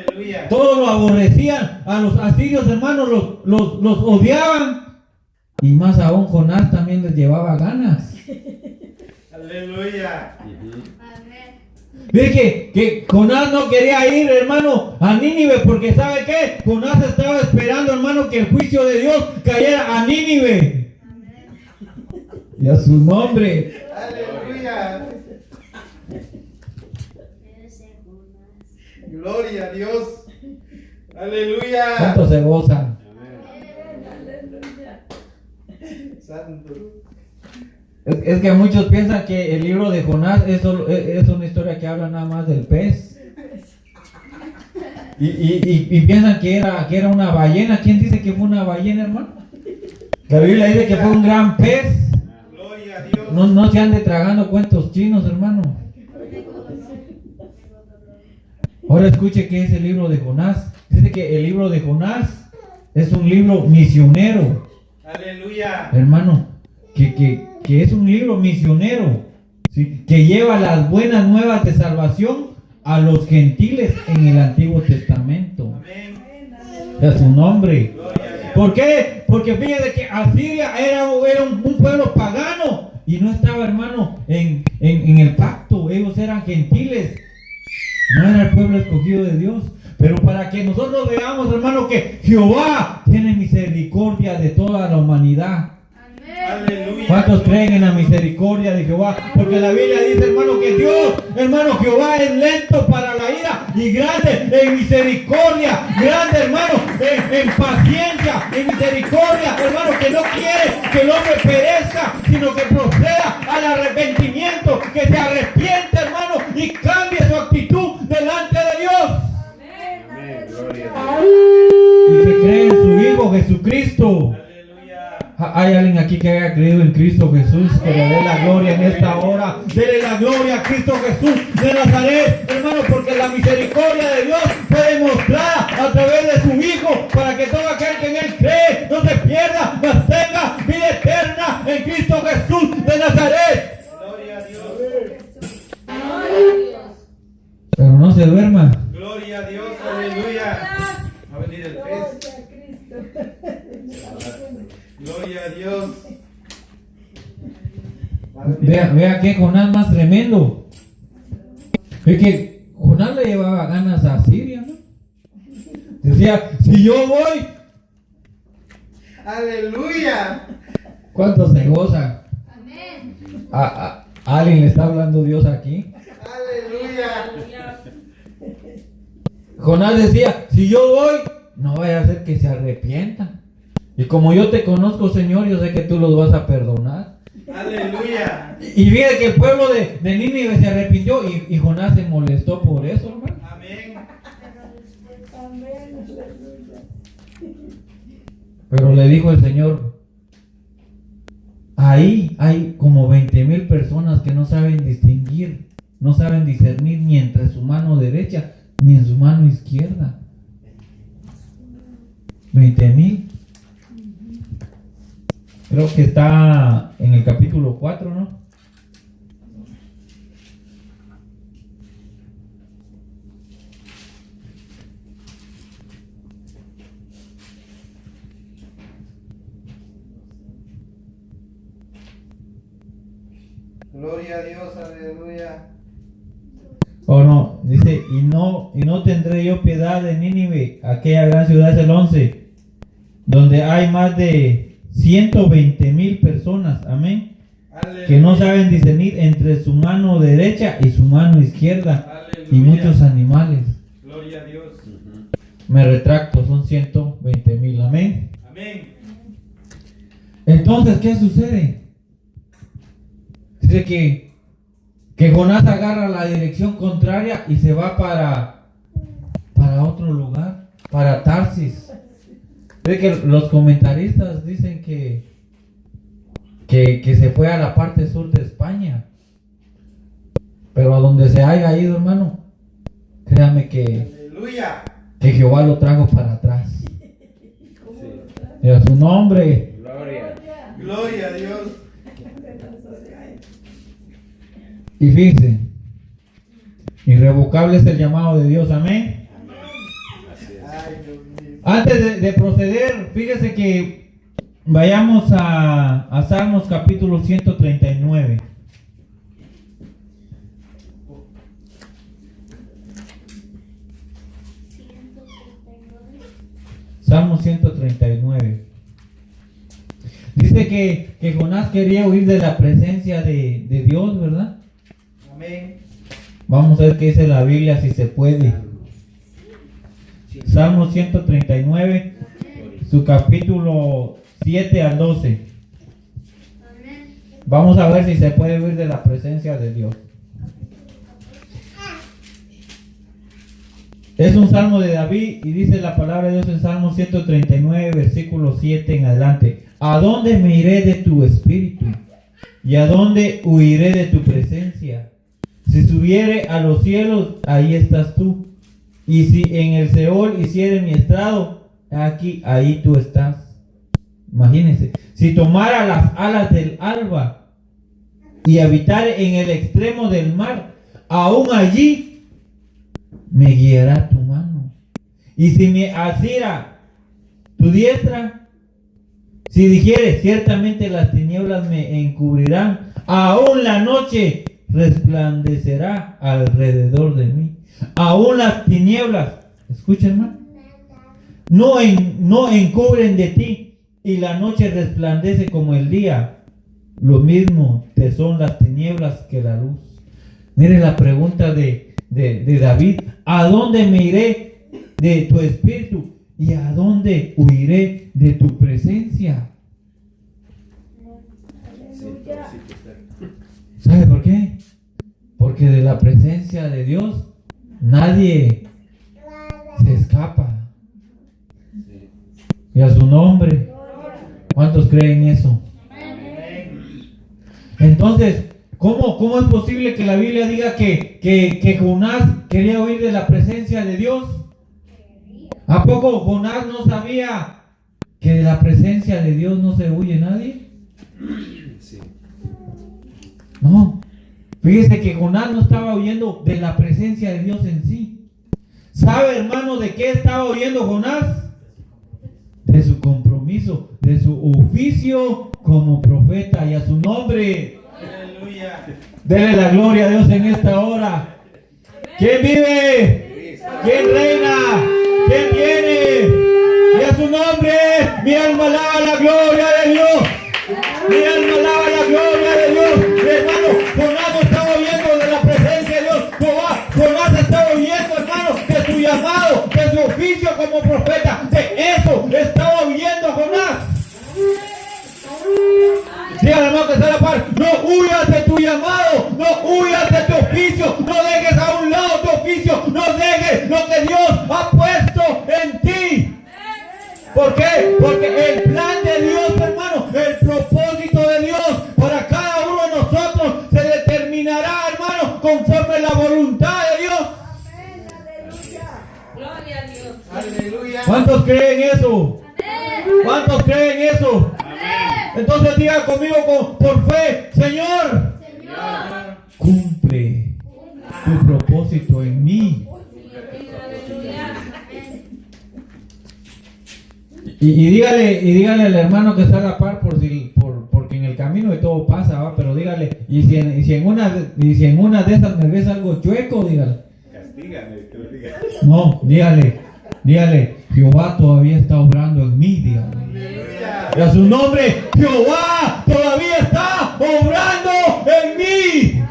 Speaker 2: Aleluya.
Speaker 4: Todos lo aborrecían. A los asirios, hermanos, los odiaban. Y más aún, Jonás también les llevaba ganas.
Speaker 2: Aleluya.
Speaker 4: Mire que Jonás no quería ir, hermano, a Nínive, porque ¿sabe qué? Jonás estaba esperando, hermano, que el juicio de Dios cayera a Nínive. Y a su nombre.
Speaker 2: Aleluya. Gloria a Dios. Aleluya.
Speaker 4: ¿Cuántos se gozan?
Speaker 2: Santo.
Speaker 4: Es que muchos piensan que el libro de Jonás es una historia que habla nada más del pez. Y piensan que era una ballena. ¿Quién dice que fue una ballena, hermano? La Biblia dice que fue un gran pez.
Speaker 2: Gloria a Dios.
Speaker 4: No se ande tragando cuentos chinos, hermano. Ahora escuche qué es el libro de Jonás. Dice que el libro de Jonás es un libro misionero.
Speaker 2: Aleluya.
Speaker 4: Hermano, que es un libro misionero, ¿sí? Que lleva las buenas nuevas de salvación a los gentiles en el Antiguo Testamento.
Speaker 2: Amén.
Speaker 4: A su nombre.
Speaker 2: Gloria a Dios.
Speaker 4: ¿Por qué? Porque fíjense que Asiria era un pueblo pagano y no estaba, hermano, en el pacto. Ellos eran gentiles. No era el pueblo escogido de Dios. Pero para que nosotros veamos, hermano, que Jehová tiene misericordia de toda la humanidad.
Speaker 2: Aleluya.
Speaker 4: ¿Cuántos creen en la misericordia de Jehová? Porque la Biblia dice, hermano, que Dios, hermano, Jehová es lento para la ira y grande en misericordia. Grande, hermano, en paciencia, en misericordia, hermano, que no quiere que el hombre perezca, sino que proceda al arrepentimiento, que se arrepiente, hermano, y cambie su actitud delante de Dios.
Speaker 2: Amén. Gloria a
Speaker 4: Y que cree en su Hijo Jesucristo.
Speaker 2: Dios. Aleluya.
Speaker 4: Hay alguien aquí que haya creído en Cristo Jesús, que le dé la gloria en esta hora. Dele la gloria a Cristo Jesús de Nazaret, hermano, porque la misericordia de Dios fue demostrada a través de su Hijo, para que todo aquel que en Él cree no se pierda, mas tenga vida eterna en Cristo Jesús de Nazaret.
Speaker 2: Gloria a Dios.
Speaker 4: Pero no se duerma.
Speaker 2: Gloria a Dios. Aleluya. Va a venir el pez. Gloria a Dios.
Speaker 4: Vea que Jonás más tremendo. Es que Jonás le llevaba ganas a Siria, ¿no? Decía, si yo voy,
Speaker 2: Aleluya.
Speaker 4: ¿cuántos se gozan? A alguien le está hablando Dios aquí.
Speaker 2: Aleluya.
Speaker 4: Jonás decía, si yo voy, no vaya a ser que se arrepientan. Y como yo te conozco, Señor, yo sé que tú los vas a perdonar.
Speaker 2: Aleluya.
Speaker 4: Y fíjate que el pueblo de Nínive se arrepintió y Jonás se molestó por eso, hermano.
Speaker 2: Amén.
Speaker 4: Pero le dijo el Señor, ahí hay como 20,000 personas que no saben distinguir, no saben discernir ni entre su mano derecha ni en su mano izquierda. 20,000. Creo que está en el capítulo 4, ¿no?
Speaker 2: Gloria a Dios. Aleluya.
Speaker 4: ¿O no? Dice, y no tendré yo piedad de Nínive, aquella gran ciudad, es el 11, donde hay más de 120,000 personas, amén,
Speaker 2: Aleluya.
Speaker 4: que no saben discernir entre su mano derecha y su mano izquierda, y
Speaker 2: Aleluya.
Speaker 4: muchos animales.
Speaker 2: Gloria a Dios.
Speaker 4: Me retracto, son 120,000, amén.
Speaker 2: Amén.
Speaker 4: Entonces, ¿qué sucede? Dice que Jonás agarra la dirección contraria y se va para otro lugar, para Tarsis. Ve que los comentaristas dicen que se fue a la parte sur de España. Pero a donde se haya ido, hermano, créame que
Speaker 2: Aleluya.
Speaker 4: Jehová lo trajo para atrás. Y a su nombre.
Speaker 2: Gloria. Gloria a Dios.
Speaker 4: Y fíjense, irrevocable es el llamado de Dios, amén.
Speaker 2: Ay, Dios mío.
Speaker 4: Antes de proceder, fíjese que vayamos a Salmos capítulo 139. Salmo 139. Dice que Jonás quería huir de la presencia de Dios, ¿verdad?
Speaker 2: Amén.
Speaker 4: Vamos a ver qué dice la Biblia, si se puede. Salmo 139, su capítulo 7 al 12. Vamos a ver si se puede huir de la presencia de Dios. Es un salmo de David y dice la palabra de Dios en Salmo 139, versículo 7 en adelante. ¿A dónde me iré de tu espíritu? ¿Y a dónde huiré de tu presencia? Si subiere a los cielos, ahí estás tú. Y si en el Seol hiciere mi estrado, aquí, ahí tú estás. Imagínense, si tomara las alas del alba y habitare en el extremo del mar, aún allí me guiará tu mano. Y si me asiera tu diestra, si dijere, ciertamente las tinieblas me encubrirán, aún la noche resplandecerá alrededor de mí. Aún las tinieblas, escuchen, hermano, no encubren de ti, y la noche resplandece como el día. Lo mismo te son las tinieblas que la luz. Mire la pregunta de David: ¿a dónde me iré de tu espíritu? ¿Y a dónde huiré de tu presencia? ¿Sabe por qué? Porque de la presencia de Dios nadie se escapa. Y a su nombre. ¿Cuántos creen eso? Entonces, ¿cómo es posible que la Biblia diga que Jonás quería huir de la presencia de Dios? ¿A poco Jonás no sabía que de la presencia de Dios no se huye nadie?
Speaker 2: Sí.
Speaker 4: No. Fíjese que Jonás no estaba huyendo de la presencia de Dios en sí. ¿Sabe, hermano, de qué estaba huyendo Jonás? De su compromiso, de su oficio como profeta, y a su nombre.
Speaker 2: Aleluya.
Speaker 4: Dele la gloria a Dios en esta hora. ¿Quién vive? ¿Quién reina? ¿Quién viene? Y a su nombre, mi alma alaba la gloria de Dios. Mi alma alaba la gloria de Dios. Mi hermano, Jonás no estaba huyendo de la presencia de Dios. Jonás estaba huyendo, hermano, de su llamado, de su oficio como profeta. De eso estaba huyendo Jonás. Dígale, hermano, que está a la par. No huyas de tu llamado, no huyas de tu oficio, no dejes a un lado tu oficio, no dejes lo que Dios ha puesto en ti. ¿Por qué? Porque el plan de Dios, hermano, el propósito de Dios para cada uno de nosotros se determinará, hermano, conforme la voluntad de Dios.
Speaker 5: Gloria a Dios.
Speaker 2: Aleluya.
Speaker 4: ¿Cuántos creen eso? ¿Cuántos creen eso? Entonces diga conmigo por fe: Señor, cumple tu propósito en mí. Y dígale al hermano que está a la par, porque en el camino de todo pasa, ¿va? Pero dígale, y si en una de esas me ves algo chueco, dígale. No, dígale, Jehová todavía está obrando en mí, dígale. Y a su nombre, Jehová todavía está obrando en mí.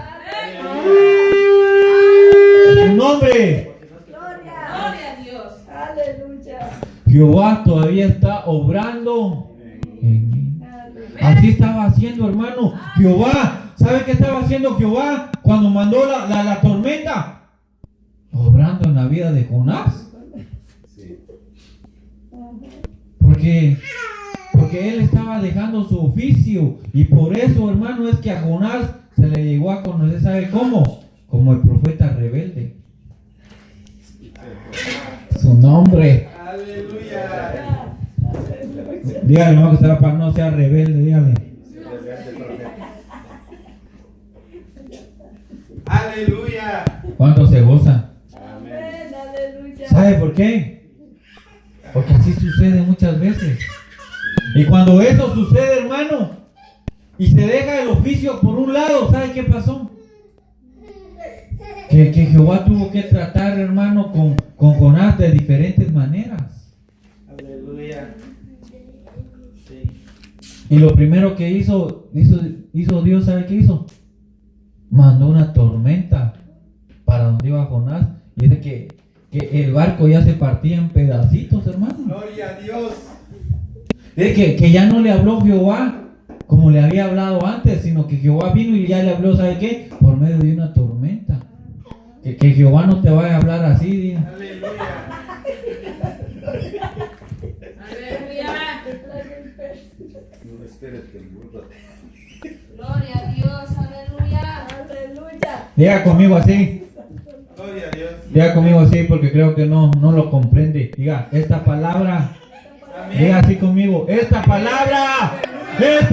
Speaker 4: A su nombre,
Speaker 5: Gloria.
Speaker 7: Gloria a Dios.
Speaker 5: Aleluya.
Speaker 4: Jehová todavía está obrando en mí. Así estaba haciendo, hermano, Jehová. ¿Sabe qué estaba haciendo Jehová cuando mandó la tormenta? Obrando en la vida de Jonás. Porque él estaba dejando su oficio. Y por eso, hermano, es que a Jonás se le llegó a conocer, ¿sabe cómo? Como el profeta rebelde. Su nombre.
Speaker 2: Aleluya.
Speaker 4: Dígale, hermano, que está para no sea rebelde, dígale.
Speaker 2: Aleluya.
Speaker 4: ¿Cuánto se goza?
Speaker 5: Amén. Aleluya.
Speaker 4: ¿Sabe por qué? Porque así sucede muchas veces. Y cuando eso sucede, hermano, y se deja el oficio por un lado, ¿sabe qué pasó? Que Jehová tuvo que tratar, hermano, con Jonás de diferentes maneras.
Speaker 2: Aleluya. Sí.
Speaker 4: Y lo primero que hizo Dios, ¿sabe qué hizo? Mandó una tormenta para donde iba Jonás. Y dice que el barco ya se partía en pedacitos, hermano.
Speaker 2: Gloria a Dios.
Speaker 4: Dice que ya no le habló Jehová como le había hablado antes, sino que Jehová vino y ya le habló, ¿sabe qué? Por medio de una tormenta. Que Jehová no te vaya a hablar así, diga.
Speaker 2: Aleluya.
Speaker 7: Aleluya.
Speaker 2: No esperes que el burro
Speaker 7: Gloria a Dios. Aleluya.
Speaker 5: Aleluya.
Speaker 4: Diga conmigo así.
Speaker 2: Gloria a Dios.
Speaker 4: Diga conmigo así porque creo que no lo comprende. Diga, esta palabra. Diga así conmigo. Esta palabra es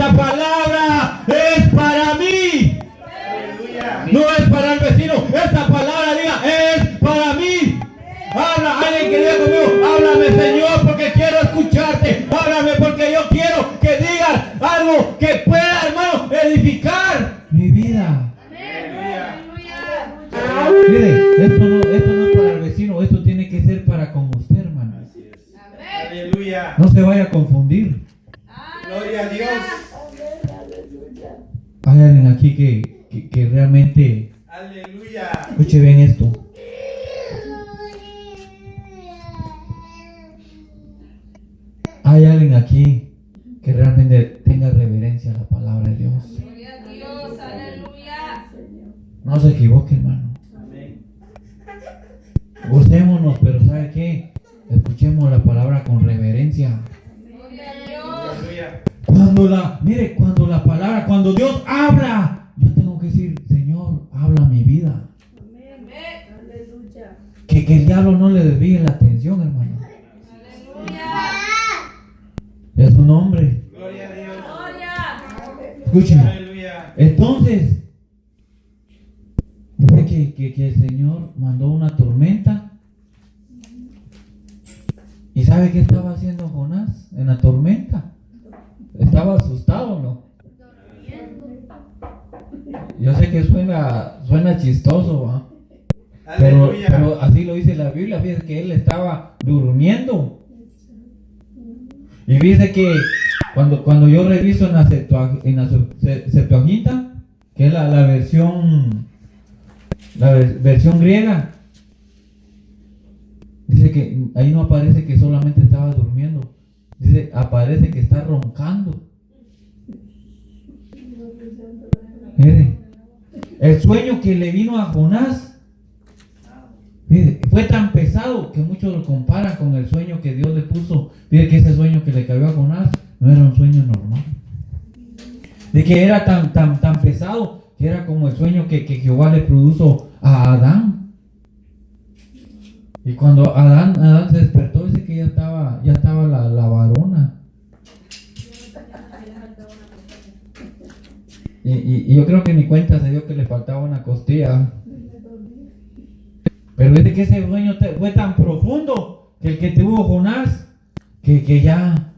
Speaker 4: para mí.
Speaker 2: Aleluya.
Speaker 4: No es para el vecino. Esta palabra, diga, es para mí. Habla, alguien que diga conmigo, háblame, Señor, porque quiero escucharte. Háblame porque yo quiero que digas algo que pueda, hermano, edificar mi vida. Mire, esto no es para el vecino, esto tiene que ser para con usted, hermano.
Speaker 2: Aleluya.
Speaker 4: No se vaya a confundir.
Speaker 2: Gloria a Dios.
Speaker 5: Amén. Aleluya.
Speaker 4: Hay alguien aquí que realmente,
Speaker 2: Aleluya.
Speaker 4: escuche bien esto. Hay alguien aquí que realmente tenga reverencia a la palabra de Dios.
Speaker 7: Gloria a Dios. Aleluya.
Speaker 4: No se equivoque, hermano.
Speaker 2: Amén.
Speaker 4: Gocémonos, pero ¿sabe qué? Escuchemos la palabra con reverencia.
Speaker 7: Gloria a Dios.
Speaker 2: Aleluya.
Speaker 4: Cuando Dios habla, yo tengo que decir, Señor, habla mi vida.
Speaker 5: Amén. Aleluya.
Speaker 4: Que el diablo no le desvíe la atención, hermano.
Speaker 7: Aleluya.
Speaker 4: Es su nombre.
Speaker 2: Gloria a Dios.
Speaker 7: Gloria.
Speaker 4: Escúcheme.
Speaker 2: Aleluya.
Speaker 4: Entonces, dice que el Señor mandó una tormenta. ¿Y sabe qué estaba haciendo Jonás en la tormenta? Estaba asustado, ¿no? Yo sé que suena chistoso, ¿va?
Speaker 2: Aleluya.
Speaker 4: Pero así lo dice la Biblia. Fíjese que él estaba durmiendo. Y dice que cuando yo reviso en la Septuaginta, que es la versión griega, dice que ahí no aparece que solamente estaba durmiendo. Dice, aparece que está roncando. Mire, el sueño que le vino a Jonás, mire, fue tan pesado que muchos lo comparan con el sueño que Dios le puso. Mire que ese sueño que le cayó a Jonás no era un sueño normal. De que era tan pesado que era como el sueño que Jehová le produjo a Adán. Y cuando Adán se despertó, dice que ya estaba la varona. Y yo creo que ni cuenta se dio que le faltaba una costilla. Pero dice que ese sueño fue tan profundo que el que tuvo Jonás, que ya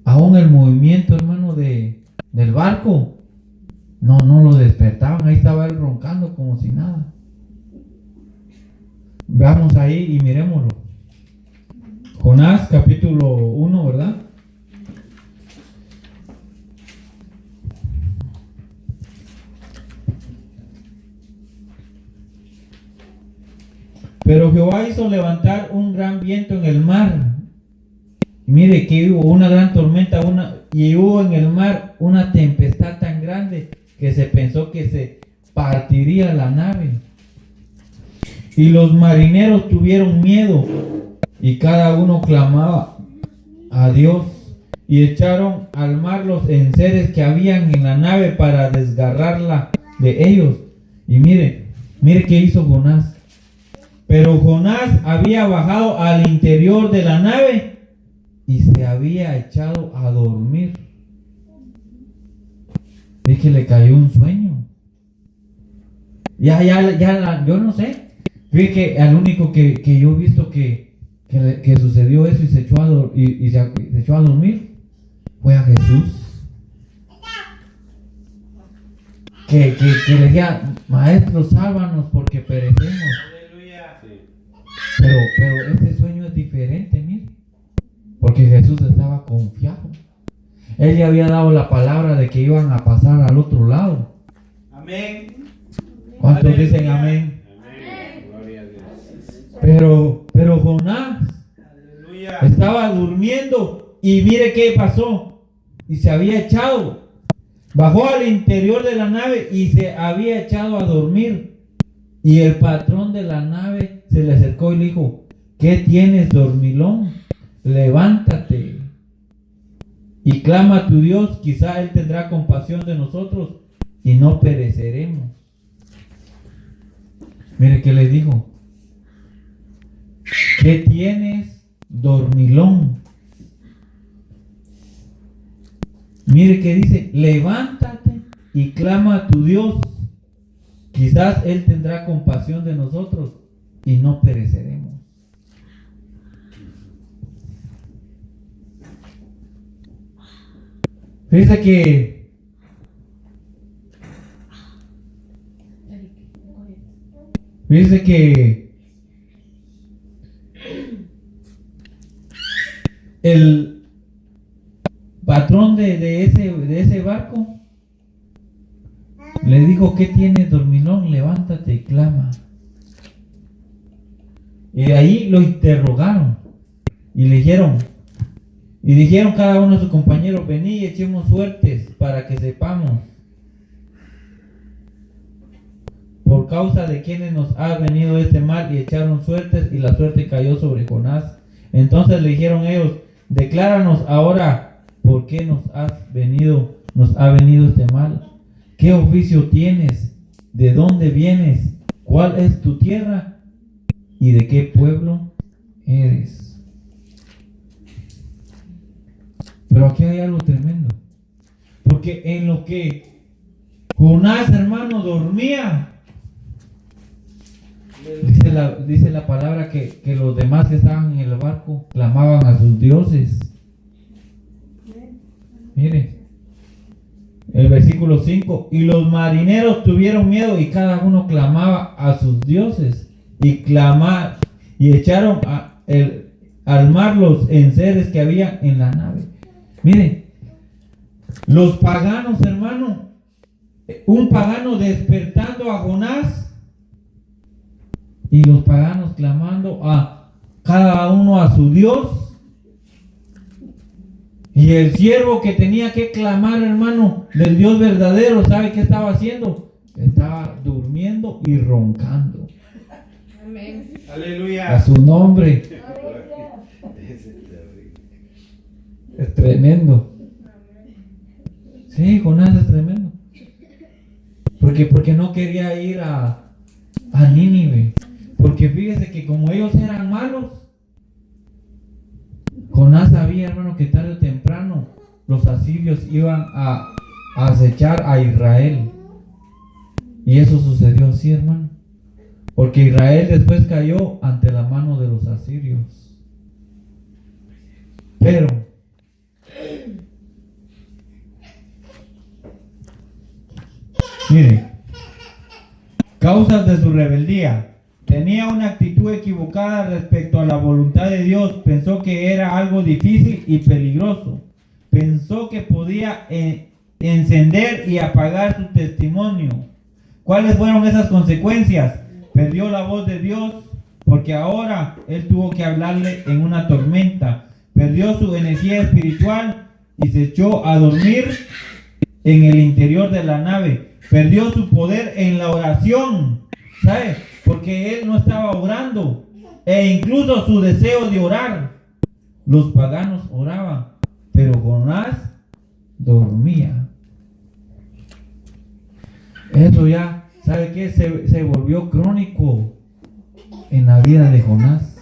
Speaker 4: aún el movimiento, hermano, del barco no lo despertaban. Ahí estaba él roncando como si nada. Vamos ahí y miremoslo. Jonás capítulo 1, ¿verdad? Pero Jehová hizo levantar un gran viento en el mar. Mire que hubo una gran tormenta, y hubo en el mar una tempestad tan grande que se pensó que se partiría la nave. Y los marineros tuvieron miedo y cada uno clamaba a Dios y echaron al mar los enseres que habían en la nave para desgarrarla de ellos. Y mire qué hizo Jonás. Pero Jonás había bajado al interior de la nave y se había echado a dormir. Es que le cayó un sueño. Yo no sé. Fíjate que al único que yo he visto que sucedió eso y se echó a dormir fue a Jesús. Que le decía, Maestro, sálvanos porque perecemos.
Speaker 2: Aleluya.
Speaker 4: Pero este sueño es diferente, mire. Porque Jesús estaba confiado. Él le había dado la palabra de que iban a pasar al otro lado.
Speaker 2: Amén.
Speaker 4: ¿Cuántos
Speaker 2: Aleluya.
Speaker 4: dicen amén?
Speaker 2: Amén. Gloria a Dios.
Speaker 4: Pero Jonás
Speaker 2: Aleluya.
Speaker 4: estaba durmiendo y mire qué pasó. Y se había echado. Bajó al interior de la nave y se había echado a dormir. Y el patrón de la nave se le acercó y le dijo, ¿qué tienes, dormilón? Levántate y clama a tu Dios, quizá Él tendrá compasión de nosotros y no pereceremos. Mire que le dijo, ¿qué tienes, dormilón? Mire que dice, levántate y clama a tu Dios, quizás Él tendrá compasión de nosotros y no pereceremos. Fíjese que el patrón de ese barco le dijo, ¿qué tienes, dormilón? Levántate y clama. Y de ahí lo interrogaron y le dijeron cada uno a su compañero, vení y echemos suertes para que sepamos por causa de quienes nos ha venido este mal, y echaron suertes y la suerte cayó sobre Jonás. Entonces le dijeron ellos, decláranos ahora por qué nos ha venido este mal. ¿Qué oficio tienes? ¿De dónde vienes? ¿Cuál es tu tierra? ¿Y de qué pueblo eres? Pero aquí hay algo tremendo. Porque en lo que Jonás, hermano, dormía, dice la palabra que los demás que estaban en el barco clamaban a sus dioses. Mire, el versículo 5, y los marineros tuvieron miedo y cada uno clamaba a sus dioses y echaron al mar los enseres que había en la nave. Mire, los paganos, hermano, un pagano despertando a Jonás y los paganos clamando a cada uno a su Dios. Y el siervo que tenía que clamar, hermano, del Dios verdadero, ¿sabe qué estaba haciendo? Estaba durmiendo y roncando.
Speaker 7: Amén.
Speaker 2: Aleluya.
Speaker 4: A su nombre. Es tremendo. Sí, Jonás es tremendo. Porque no quería ir a Nínive. Porque fíjese que como ellos eran malos, Jonás sabía, hermano, que tarde o temprano los asirios iban a acechar a Israel. Y eso sucedió así, hermano. Porque Israel después cayó ante la mano de los asirios. Pero mire, causas de su rebeldía. tenía una actitud equivocada respecto a la voluntad de Dios. Pensó que era algo difícil y peligroso. Pensó que podía encender y apagar su testimonio. ¿Cuáles fueron esas consecuencias? Perdió la voz de Dios porque ahora él tuvo que hablarle en una tormenta. Perdió su energía espiritual y se echó a dormir en el interior de la nave. Perdió su poder en la oración, ¿sabe? Porque él no estaba orando, e incluso su deseo de orar. Los paganos oraban, pero Jonás dormía. Eso ya, ¿sabe qué? Se volvió crónico en la vida de Jonás.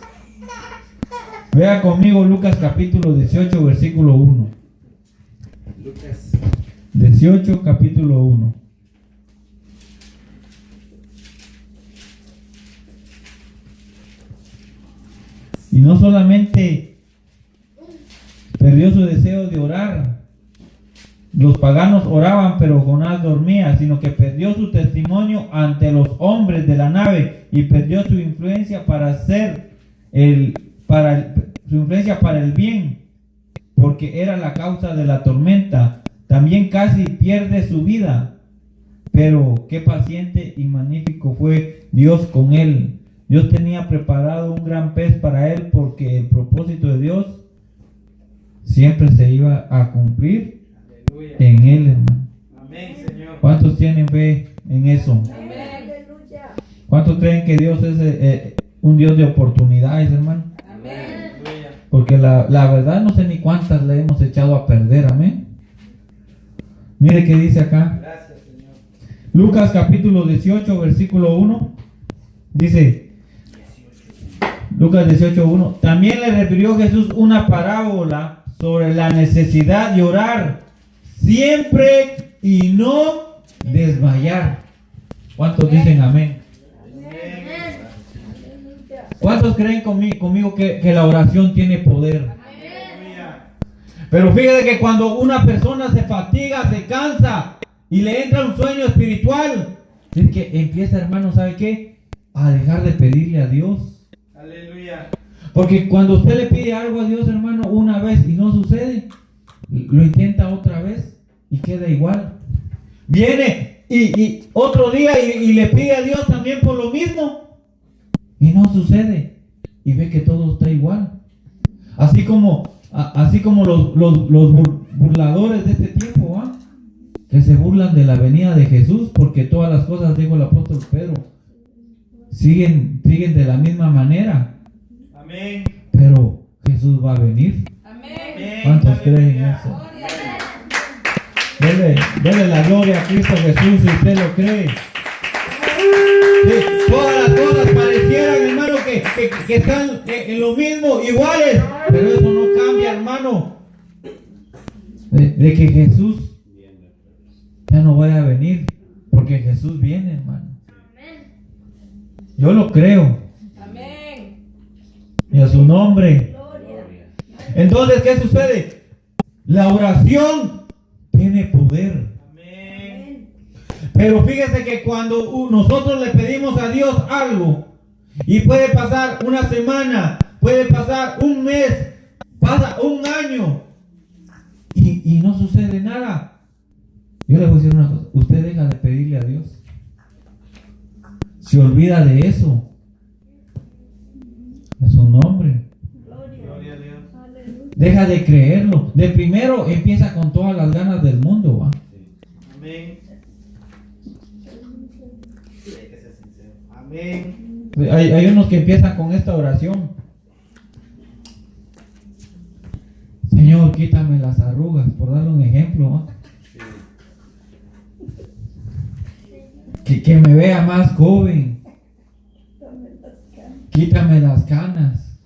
Speaker 4: Vea conmigo Lucas capítulo 18, versículo 1.
Speaker 2: Lucas.
Speaker 4: 18, capítulo 1. Y no solamente perdió su deseo de orar, los paganos oraban, pero Jonás dormía, sino que perdió su testimonio ante los hombres de la nave y perdió su influencia para el bien, porque era la causa de la tormenta. También casi pierde su vida, pero qué paciente y magnífico fue Dios con él. Dios tenía preparado un gran pez para él, porque el propósito de Dios siempre se iba a cumplir.
Speaker 2: Aleluya.
Speaker 4: En él, hermano.
Speaker 2: Amén, Señor.
Speaker 4: ¿Cuántos tienen fe en eso?
Speaker 5: Aleluya.
Speaker 4: ¿Cuántos creen que Dios es un Dios de oportunidades, hermano?
Speaker 2: Aleluya.
Speaker 4: Porque la verdad no sé ni cuántas le hemos echado a perder, amén. Mire qué dice acá.
Speaker 2: Gracias, Señor.
Speaker 4: Lucas capítulo 18, versículo 1. Dice, Lucas 18:1. También le refirió Jesús una parábola sobre la necesidad de orar siempre y no desmayar. ¿Cuántos dicen amén?
Speaker 5: Aleluya.
Speaker 4: ¿Cuántos creen conmigo que la oración tiene poder?
Speaker 2: Aleluya.
Speaker 4: Pero fíjate que cuando una persona se fatiga, se cansa y le entra un sueño espiritual, es que empieza, hermano, ¿sabe qué? A dejar de pedirle a Dios.
Speaker 2: Aleluya.
Speaker 4: Porque cuando usted le pide algo a Dios, hermano, una vez y no sucede, lo intenta otra vez y queda igual. Viene y otro día y le pide a Dios también por lo mismo y no sucede, y ve que todo está igual. Así como los burladores de este tiempo, ¿ah? Que se burlan de la venida de Jesús, porque todas las cosas, dijo el apóstol Pedro, siguen de la misma manera.
Speaker 2: Amén.
Speaker 4: Pero Jesús va a venir.
Speaker 7: Amén.
Speaker 4: ¿Cuántos creen
Speaker 2: Aleluya.
Speaker 4: eso?
Speaker 7: Gloria.
Speaker 4: Dele la gloria a Cristo Jesús si usted lo cree. Sí, todas las cosas parecieran, hermano, que están en lo mismo, iguales, pero eso no cambia, hermano, de que Jesús ya no vaya a venir, porque Jesús viene, hermano. Yo lo creo,
Speaker 7: Amén.
Speaker 4: y a su nombre.
Speaker 5: Gloria.
Speaker 4: Entonces, ¿qué sucede? La oración tiene poder.
Speaker 2: Amén.
Speaker 4: Pero fíjese que cuando nosotros le pedimos a Dios algo, y puede pasar una semana, puede pasar un mes, pasa un año, y no sucede nada, yo le voy a decir una cosa: usted deja de pedirle a Dios, se olvida de eso, es su nombre,
Speaker 5: Gloria.
Speaker 2: Gloria a Dios.
Speaker 5: Aleluya.
Speaker 4: deja de creerlo. De primero empieza con todas las ganas del mundo, ¿va?
Speaker 2: Amén. Sí, hay que ser sincero. Amén.
Speaker 4: Hay unos que empiezan con esta oración: Señor, quítame las arrugas, por darle un ejemplo, ¿no? Que me vea más joven,
Speaker 5: Dame las canas.
Speaker 4: quítame las canas.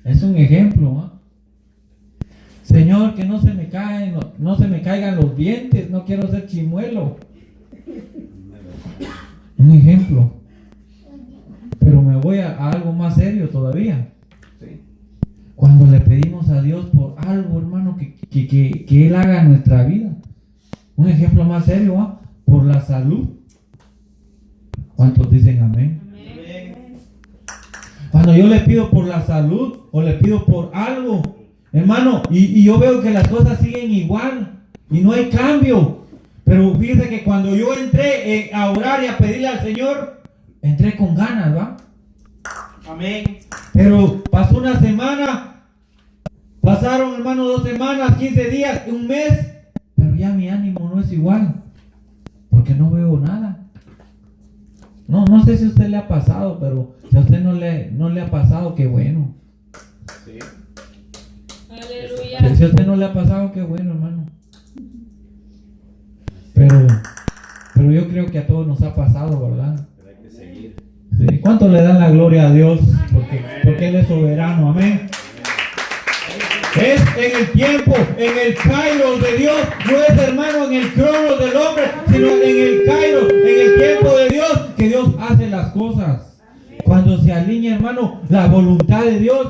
Speaker 4: Es un ejemplo, ¿no? Señor, que no se me caigan los dientes, no quiero ser chimuelo. Un ejemplo. Pero me voy a algo más serio todavía. Cuando le pedimos a Dios por algo, hermano, que Él haga en nuestra vida. Un ejemplo más serio, ¿va? Por la salud. ¿Cuántos dicen amén?
Speaker 2: Amén.
Speaker 4: Cuando yo le pido por la salud o le pido por algo, hermano, y yo veo que las cosas siguen igual y no hay cambio. Pero fíjese que cuando yo entré a orar y a pedirle al Señor, entré con ganas, ¿va?
Speaker 2: Amén.
Speaker 4: Pero pasó una semana, pasaron, hermano, 2 semanas, 15 días, un mes, pero ya mi ánimo no es igual, porque no veo nada. No sé si a usted le ha pasado, pero si a usted no le ha pasado, qué bueno.
Speaker 2: Sí.
Speaker 7: Aleluya.
Speaker 4: Si a usted no le ha pasado, qué bueno, hermano. Pero yo creo que a todos nos ha pasado, ¿verdad?
Speaker 2: Pero hay que seguir.
Speaker 4: Sí. ¿Cuánto le dan la gloria a Dios? Porque Él es soberano, amén. Es en el tiempo, en el kairos de Dios, no es, hermano, en el cronos del hombre, sino en el kairos, en el tiempo de Dios, que Dios hace las cosas. Cuando se alinea, hermano, la voluntad de Dios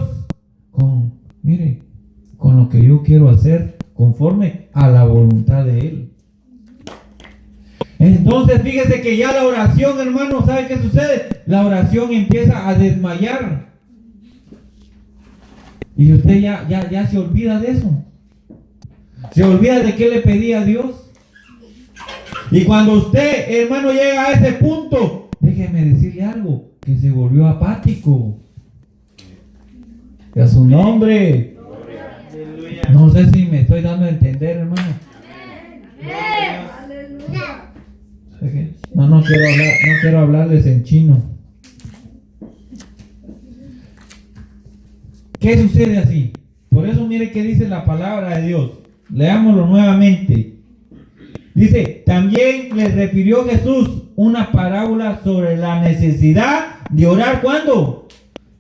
Speaker 4: con lo que yo quiero hacer, conforme a la voluntad de Él. Entonces fíjese que ya la oración, hermano, ¿sabe qué sucede? La oración empieza a desmayar. Y usted ya se olvida de eso. Se olvida de qué le pedía a Dios. Y cuando usted, hermano, llega a ese punto, déjeme decirle algo, que se volvió apático. A su nombre.
Speaker 2: Aleluya.
Speaker 4: No sé si me estoy dando a entender, hermano.
Speaker 5: Aleluya.
Speaker 4: No quiero hablarles en chino. ¿Qué sucede así? Por eso mire que dice la palabra de Dios. Leámoslo nuevamente. Dice, también les refirió Jesús una parábola sobre la necesidad de orar. ¿Cuándo?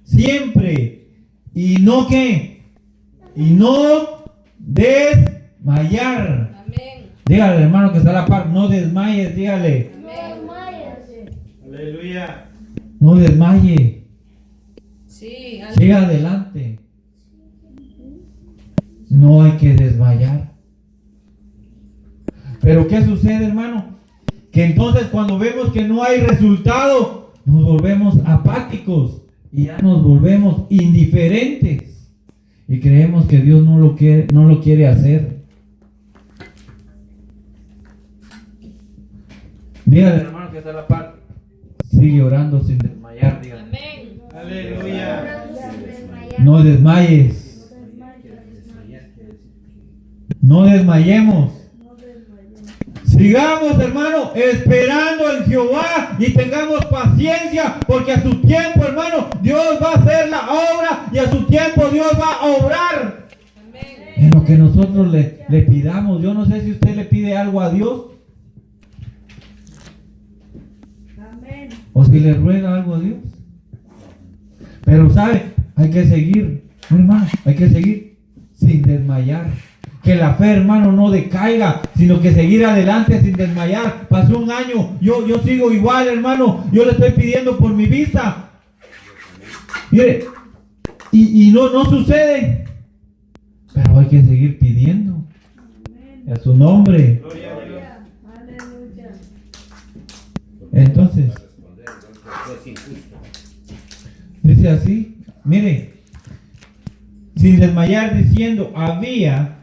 Speaker 4: Siempre. Y no ¿qué? Y no desmayar.
Speaker 7: Amén.
Speaker 4: Dígale, hermano, que está a la par, no desmayes, dígale.
Speaker 2: Aleluya.
Speaker 4: No desmaye.
Speaker 7: Sí,
Speaker 4: Siga adelante. No hay que desmayar. Pero ¿qué sucede, hermano? Que entonces cuando vemos que no hay resultado, nos volvemos apáticos y ya nos volvemos indiferentes y creemos que Dios no lo quiere hacer. Dígale, hermano, que está a la par. Sigue orando sin desmayar, dígale.
Speaker 7: Amén.
Speaker 2: Aleluya.
Speaker 4: No desmayes. No desmayemos. Sigamos, hermano, esperando en Jehová y tengamos paciencia, porque a su tiempo, hermano, Dios va a hacer la obra y a su tiempo Dios va a obrar.
Speaker 7: Amén.
Speaker 4: En lo que nosotros le pidamos. Yo no sé si usted le pide algo a Dios
Speaker 5: Amén.
Speaker 4: o si le ruega algo a Dios. Pero sabe, hay que seguir, hermano, hay que seguir sin desmayar. Que la fe, hermano, no decaiga, sino que seguir adelante sin desmayar. Pasó un año, yo sigo igual, hermano. Yo le estoy pidiendo por mi visa. Mire, y no sucede. Pero hay que seguir pidiendo. A su nombre.
Speaker 2: Gloria a Dios.
Speaker 5: Aleluya.
Speaker 4: Entonces, dice así, mire, sin desmayar, diciendo, había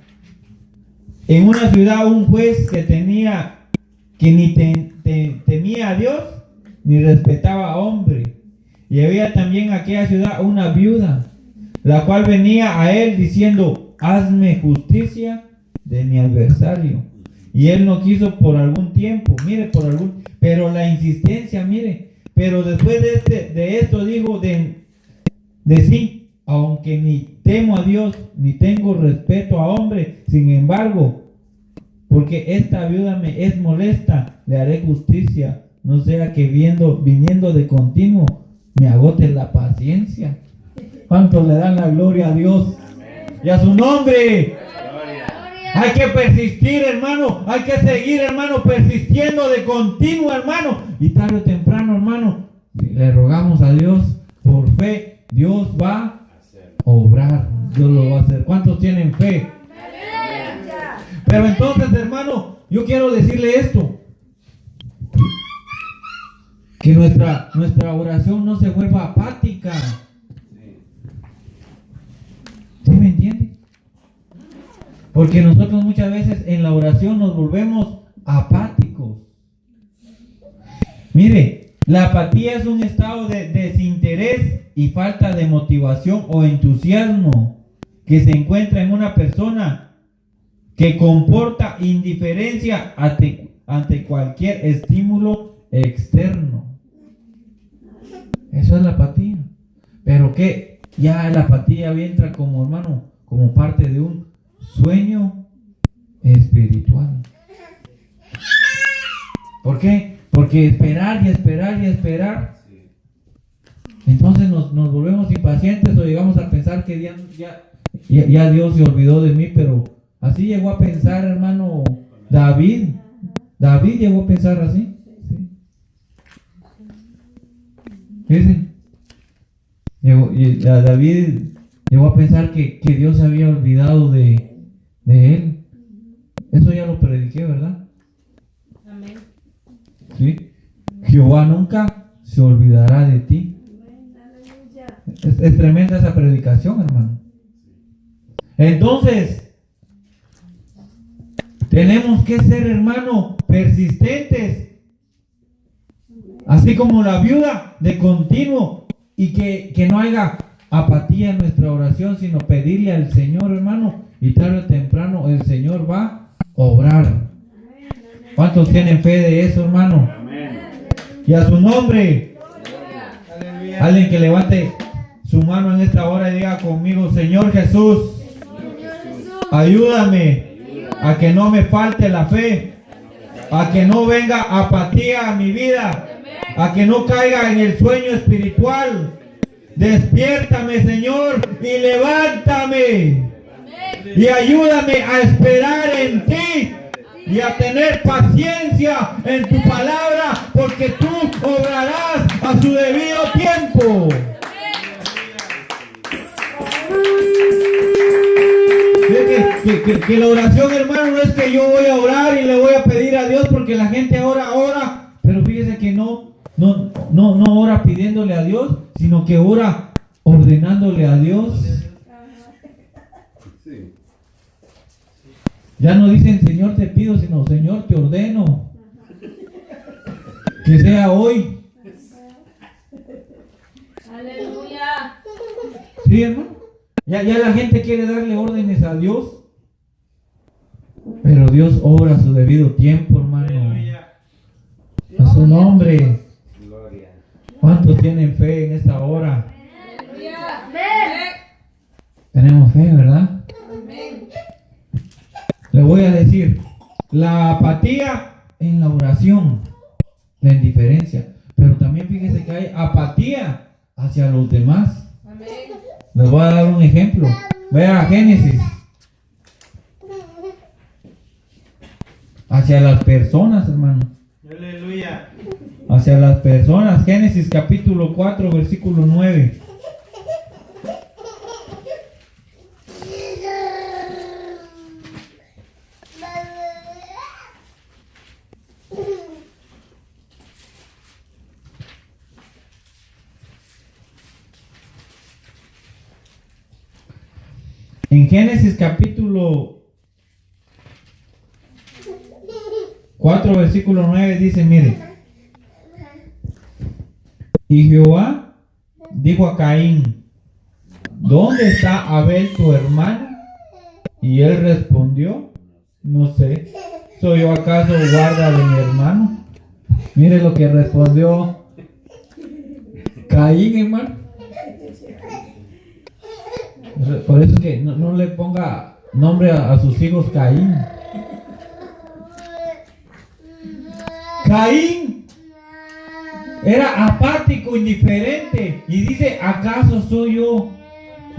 Speaker 4: en una ciudad un juez que ni temía a Dios ni respetaba a hombre. Y había también en aquella ciudad una viuda, la cual venía a él diciendo, hazme justicia de mi adversario. Y él no quiso por algún tiempo, pero la insistencia, pero después de esto dijo de sí, aunque ni temo a Dios, ni tengo respeto a hombre, sin embargo, porque esta viuda me es molesta, le haré justicia, no sea que viniendo de continuo, me agote la paciencia. ¿Cuántos le dan la gloria a Dios? Y a su nombre. Hay que persistir, hermano. Hay que seguir, hermano, persistiendo de continuo, hermano. Y tarde o temprano, hermano, le rogamos a Dios por fe. Dios va a obrar. Dios lo va a hacer. ¿Cuántos tienen fe? Pero entonces, hermano, yo quiero decirle esto. Que nuestra oración no se vuelva apática. Porque nosotros muchas veces en la oración nos volvemos apáticos. Mire, la apatía es un estado de desinterés y falta de motivación o entusiasmo que se encuentra en una persona que comporta indiferencia ante cualquier estímulo externo. Eso es la apatía. Pero que ya la apatía entra como, hermano, como parte de un sueño espiritual. ¿Por qué? Porque esperar y esperar y esperar, entonces nos volvemos impacientes o llegamos a pensar que ya Dios se olvidó de mí, pero así llegó a pensar, hermano, David. David llegó a pensar así. ¿Sí? Fíjense, David llegó a pensar que Dios se había olvidado de él. Eso ya lo prediqué, ¿verdad?
Speaker 7: Amén.
Speaker 4: ¿Sí? Jehová nunca se olvidará de ti. Es tremenda esa predicación, hermano. Entonces, tenemos que ser, hermano, persistentes. Así como la viuda, de continuo. Y que no haya apatía en nuestra oración, sino pedirle al Señor, hermano. Y tarde o temprano el Señor va a obrar. ¿Cuántos tienen fe de eso, hermano? Y a su nombre. Alguien que levante su mano en esta hora y diga conmigo: Señor Jesús, ayúdame a que no me falte la fe, a que no venga apatía a mi vida, a que no caiga en el sueño espiritual. Despiértame, Señor, y levántame, y ayúdame a esperar en ti y a tener paciencia en tu palabra, porque tú obrarás a su debido tiempo. Que la oración, hermano, no es que yo voy a orar y le voy a pedir a Dios porque la gente ora, pero fíjese que no ora pidiéndole a Dios, sino que ora ordenándole a Dios. Ya no dicen Señor te pido, sino Señor te ordeno. Que sea hoy.
Speaker 7: Aleluya.
Speaker 4: Sí, hermano. Ya la gente quiere darle órdenes a Dios. Pero Dios obra a su debido tiempo, hermano. A su nombre. ¿Cuántos tienen fe en esta hora? Tenemos fe, ¿verdad? Le voy a decir, la apatía en la oración, la indiferencia, pero también fíjese que hay apatía hacia los demás. Les voy a dar un ejemplo. Vea Génesis. Hacia las personas, hermano.
Speaker 2: Aleluya.
Speaker 4: Hacia las personas. Génesis capítulo 4, versículo 9. En Génesis capítulo 4, versículo 9 dice, mire, y Jehová dijo a Caín, ¿dónde está Abel tu hermano? Y él respondió, no sé, ¿soy yo acaso guarda de mi hermano? Mire lo que respondió Caín, hermano. Por eso es que no le ponga nombre a sus hijos Caín. Caín era apático, indiferente, y dice, ¿acaso soy yo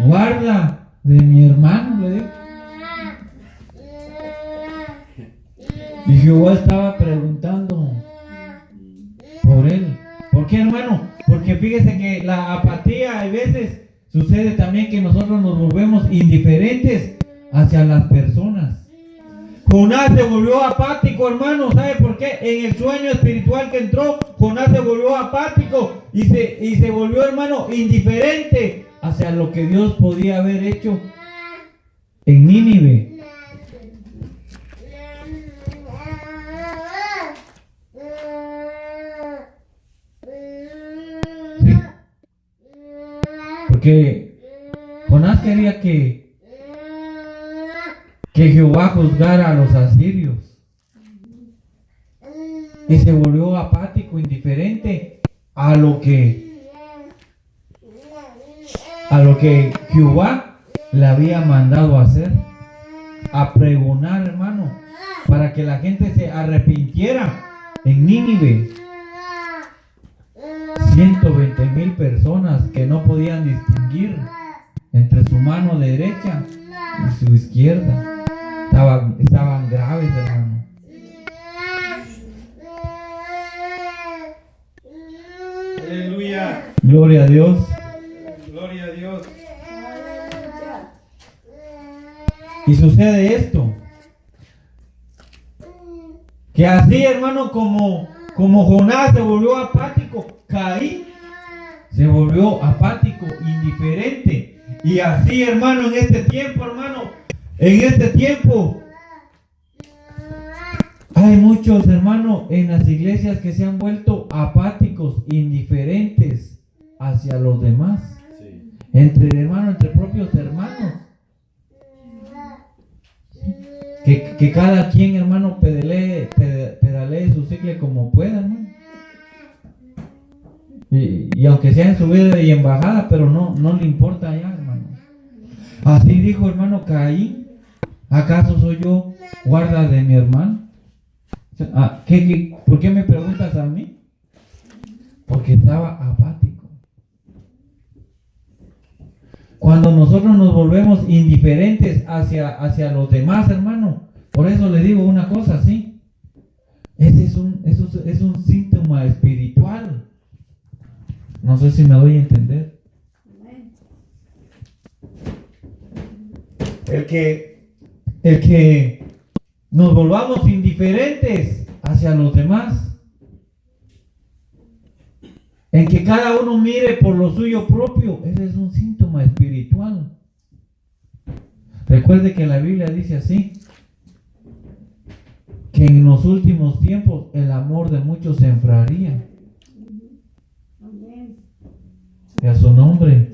Speaker 4: guarda de mi hermano? Le dijo. Y Jehová estaba preguntando por él. ¿Por qué, hermano? Porque fíjese que la apatía a veces sucede también que nosotros nos volvemos indiferentes hacia las personas. Jonás se volvió apático, hermano. ¿Sabe por qué? En el sueño espiritual que entró, Jonás se volvió apático y se volvió, hermano, indiferente hacia lo que Dios podía haber hecho en Nínive. Porque Jonás quería que Jehová juzgara a los asirios. Y se volvió apático, indiferente a lo que Jehová le había mandado hacer. A pregonar, hermano, para que la gente se arrepintiera en Nínive. 120,000 personas que no podían distinguir entre su mano derecha y su izquierda. Estaban graves, hermano.
Speaker 2: Aleluya.
Speaker 4: Gloria a Dios.
Speaker 2: Gloria a Dios.
Speaker 4: Y sucede esto. Que así, hermano, como Jonás se volvió apático, Caín se volvió apático, indiferente. Y así, hermano, en este tiempo, hay muchos, hermanos, en las iglesias que se han vuelto apáticos, indiferentes hacia los demás.
Speaker 2: Sí.
Speaker 4: Entre propios hermanos. Que cada quien, hermano, pedalee su cicle como pueda, hermano. Y aunque sea en subida y en bajada, pero no le importa ya, hermano. Así dijo, hermano, Caín: ¿acaso soy yo guarda de mi hermano? ¿Por qué me preguntas a mí? Porque estaba apático. Cuando nosotros nos volvemos indiferentes hacia los demás, hermano, por eso le digo una cosa así. Ese es un síntoma espiritual. No sé si me doy a entender. El que nos volvamos indiferentes hacia los demás, en que cada uno mire por lo suyo propio, ese es un síntoma espiritual. Recuerde que la Biblia dice así, que en los últimos tiempos el amor de muchos se enfriaría. Y a su nombre.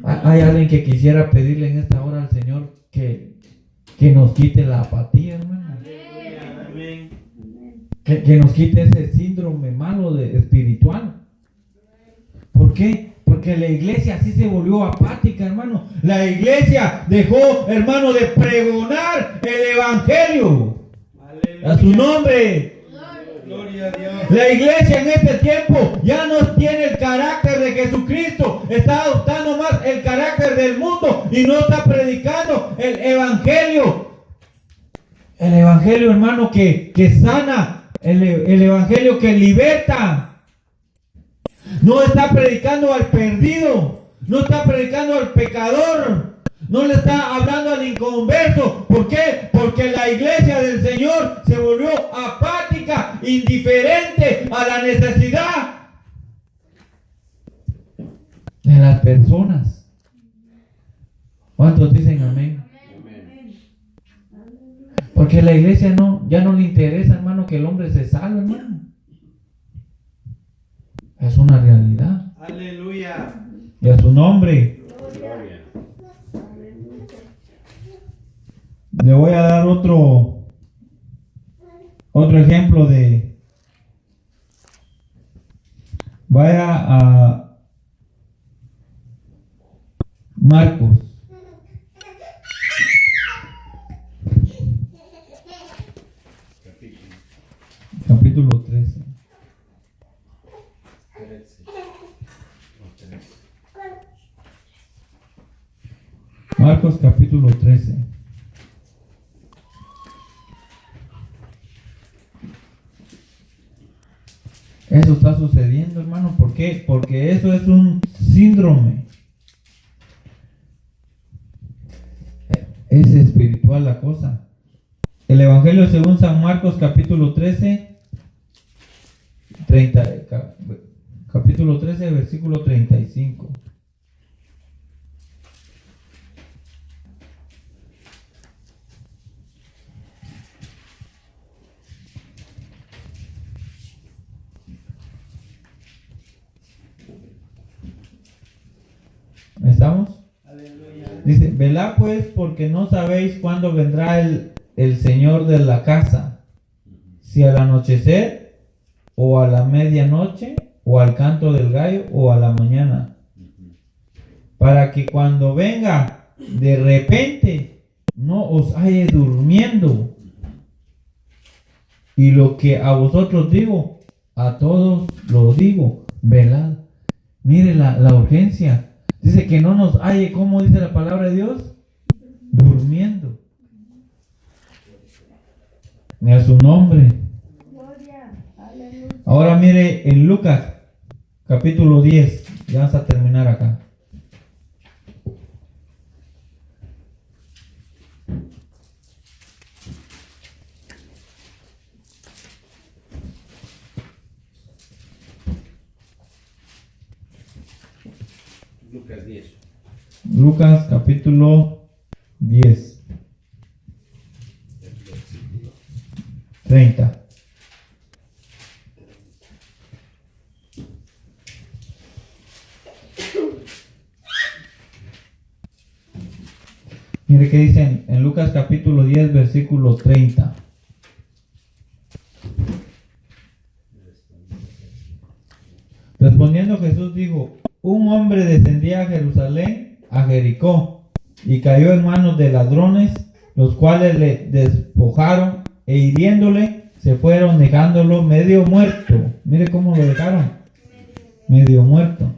Speaker 4: Hay alguien que quisiera pedirle en esta hora al Señor que nos quite la apatía, hermano.
Speaker 2: Amén.
Speaker 4: Que nos quite ese síndrome malo espiritual. ¿Por qué? Porque la iglesia así se volvió apática, hermano. La iglesia dejó, hermano, de pregonar el evangelio.
Speaker 2: Aleluya.
Speaker 4: A su nombre.
Speaker 2: Gloria a Dios.
Speaker 4: La iglesia en este tiempo ya no tiene el carácter de Jesucristo. Está adoptando más el carácter del mundo y no está predicando el evangelio. El evangelio, hermano, que sana. El evangelio que liberta. No está predicando al perdido. No está predicando al pecador. No le está hablando al inconverso. ¿Por qué? Porque la iglesia del Señor se volvió apática, indiferente a la necesidad de las personas. ¿Cuántos dicen amén? Porque la iglesia ya no le interesa, hermano, que el hombre se salve, hermano. Es una realidad.
Speaker 2: Aleluya.
Speaker 4: Y a su nombre.
Speaker 2: Gloria.
Speaker 4: Le voy a dar otro ejemplo de... Vaya a Marcos. Capítulo 13. Marcos capítulo 13. Eso está sucediendo, hermano. ¿Por qué? Porque eso es un síndrome. Es espiritual la cosa. El Evangelio según San Marcos capítulo 13, capítulo 13, versículo 35. ¿Estamos? Dice, velad pues, porque no sabéis cuándo vendrá el Señor de la casa, si al anochecer, o a la medianoche, o al canto del gallo, o a la mañana, para que cuando venga de repente no os halle durmiendo. Y lo que a vosotros digo, a todos lo digo, velad. Mire la urgencia. Dice que no nos halle, ¿cómo dice la palabra de Dios? Durmiendo. Ni a su nombre.
Speaker 5: Gloria. Aleluya.
Speaker 4: Ahora mire en Lucas, capítulo 10. Ya vamos a terminar acá.
Speaker 2: Lucas 10.
Speaker 4: Lucas capítulo 10. 30. Mire que dice en Lucas capítulo 10 versículo 30. Respondiendo Jesús dijo: un hombre descendía a Jerusalén, a Jericó, y cayó en manos de ladrones, los cuales le despojaron e hiriéndole se fueron, dejándolo medio muerto. Mire cómo lo dejaron, medio muerto.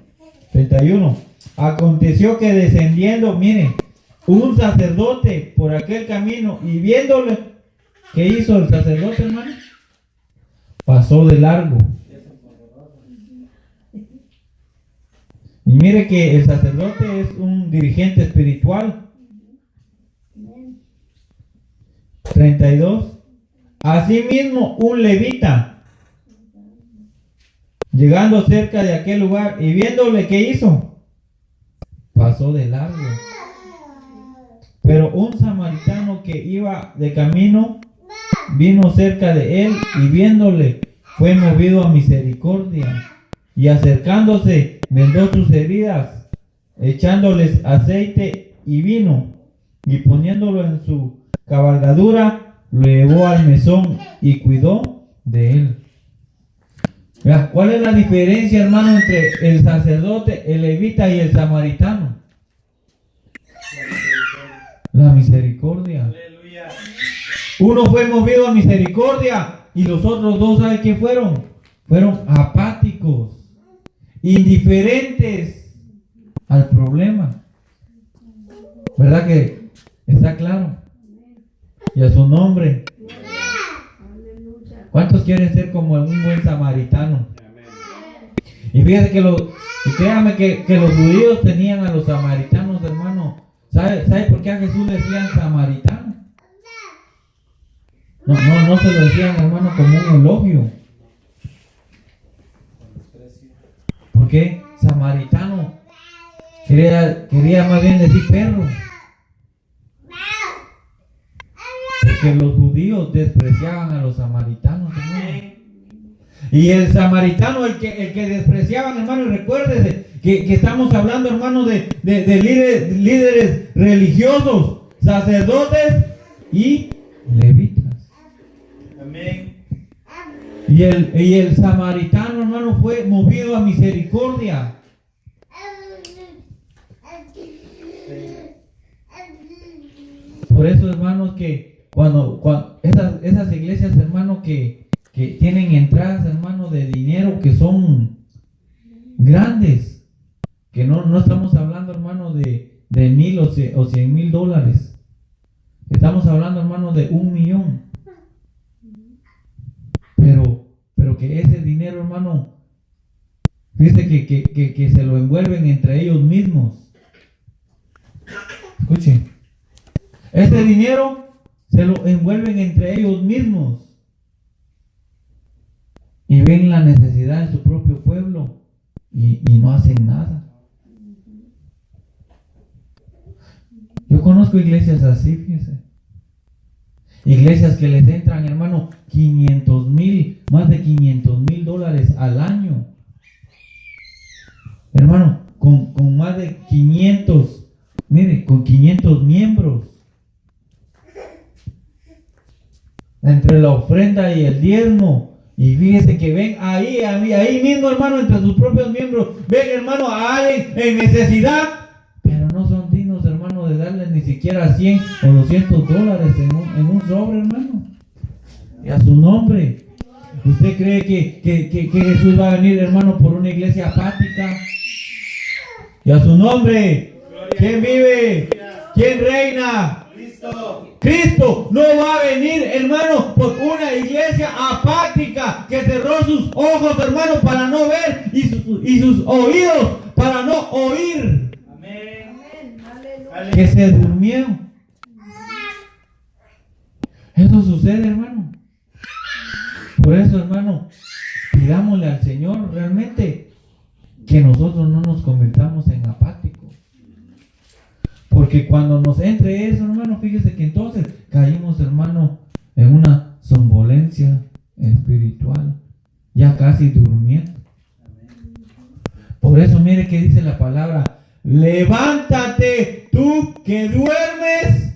Speaker 4: 31. Aconteció que descendiendo, mire, un sacerdote por aquel camino y viéndole, ¿qué hizo el sacerdote, hermano? Pasó de largo. Y mire que el sacerdote es un dirigente espiritual. 32. Asimismo, un levita, llegando cerca de aquel lugar y viéndole, ¿qué hizo? Pasó de largo. Pero un samaritano que iba de camino vino cerca de él y viéndole fue movido a misericordia y acercándose vendó sus heridas, echándoles aceite y vino, y poniéndolo en su cabalgadura lo llevó al mesón y cuidó de él. Vea, ¿cuál es la diferencia, hermano, entre el sacerdote, el levita y el samaritano? La misericordia.
Speaker 2: Aleluya.
Speaker 4: Uno fue movido a misericordia y los otros dos, ¿sabe qué fueron? Fueron apáticos, indiferentes al problema. ¿Verdad que está claro? Y a su nombre.
Speaker 5: Aleluya.
Speaker 4: ¿Cuántos quieren ser como un buen samaritano?
Speaker 2: Amén.
Speaker 4: Y fíjate y créame que los judíos tenían a los samaritanos, hermano. ¿Sabe por qué a Jesús le decían samaritano? No se lo decían, hermano, como un elogio. ¿Por qué? Samaritano quería más bien decir perro. Porque los judíos despreciaban a los samaritanos, hermano. Y el samaritano, el que despreciaban, hermano, y recuérdese que estamos hablando, hermano, de líderes religiosos, sacerdotes y levitas.
Speaker 2: Amén.
Speaker 4: Y el samaritano, hermano, fue movido a misericordia. Por eso, hermanos, que cuando esas iglesias, hermano, que tienen entradas, hermano, de dinero que son grandes, que no estamos hablando, hermano, de 1,000 o 100,000 dólares. Estamos hablando, hermano, de 1,000,000. Pero que ese dinero, hermano, fíjese que se lo envuelven entre ellos mismos. Escuchen, ese dinero se lo envuelven entre ellos mismos y ven la necesidad de su propio pueblo y no hacen nada. Yo conozco iglesias así, fíjese. Iglesias que les entran, hermano, 500,000, más de 500,000 dólares al año. Hermano, con más de 500, mire, con 500 miembros. Entre la ofrenda y el diezmo. Y fíjese que ven ahí mismo, hermano, entre sus propios miembros, ven, hermano, a alguien en necesidad, pero no son dignos, hermano, de darle ni siquiera $100 o $200 en un sobre, hermano. Y a su nombre. ¿Usted cree que Jesús va a venir, hermano, por una iglesia apática? Y a su nombre. ¿Quién vive? ¿Quién reina? Cristo no va a venir, hermano, por una iglesia apática que cerró sus ojos, hermano, para no ver y sus oídos para no oír.
Speaker 2: Amén.
Speaker 5: Aleluya.
Speaker 4: Que se durmió. Eso sucede, hermano. Por eso, hermano, pidámosle al Señor realmente que nosotros no nos convirtamos en apáticos. Porque cuando nos entre eso, hermano, fíjese que entonces caímos, hermano, en una somnolencia espiritual, ya casi durmiendo. Por eso mire que dice la palabra: levántate tú que duermes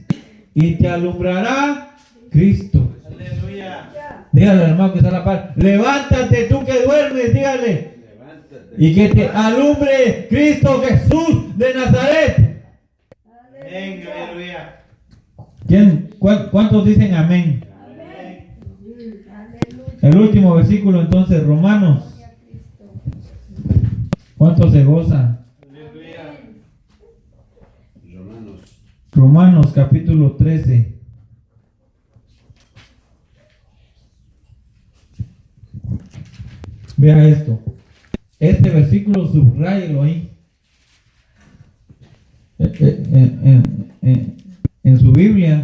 Speaker 4: y te alumbrará Cristo.
Speaker 2: Aleluya.
Speaker 4: Dígale al hermano que está a la par: levántate tú que duermes, dígale, y que te alumbre Cristo Jesús de Nazaret.
Speaker 2: Amén. Aleluya.
Speaker 4: ¿Cuántos dicen amén?
Speaker 2: Amén.
Speaker 5: Aleluya.
Speaker 4: El último versículo entonces, Romanos. ¿Cuántos se gozan?
Speaker 2: Aleluya.
Speaker 4: Romanos capítulo 13. Vea esto. Este versículo subráyelo ahí. En su Biblia,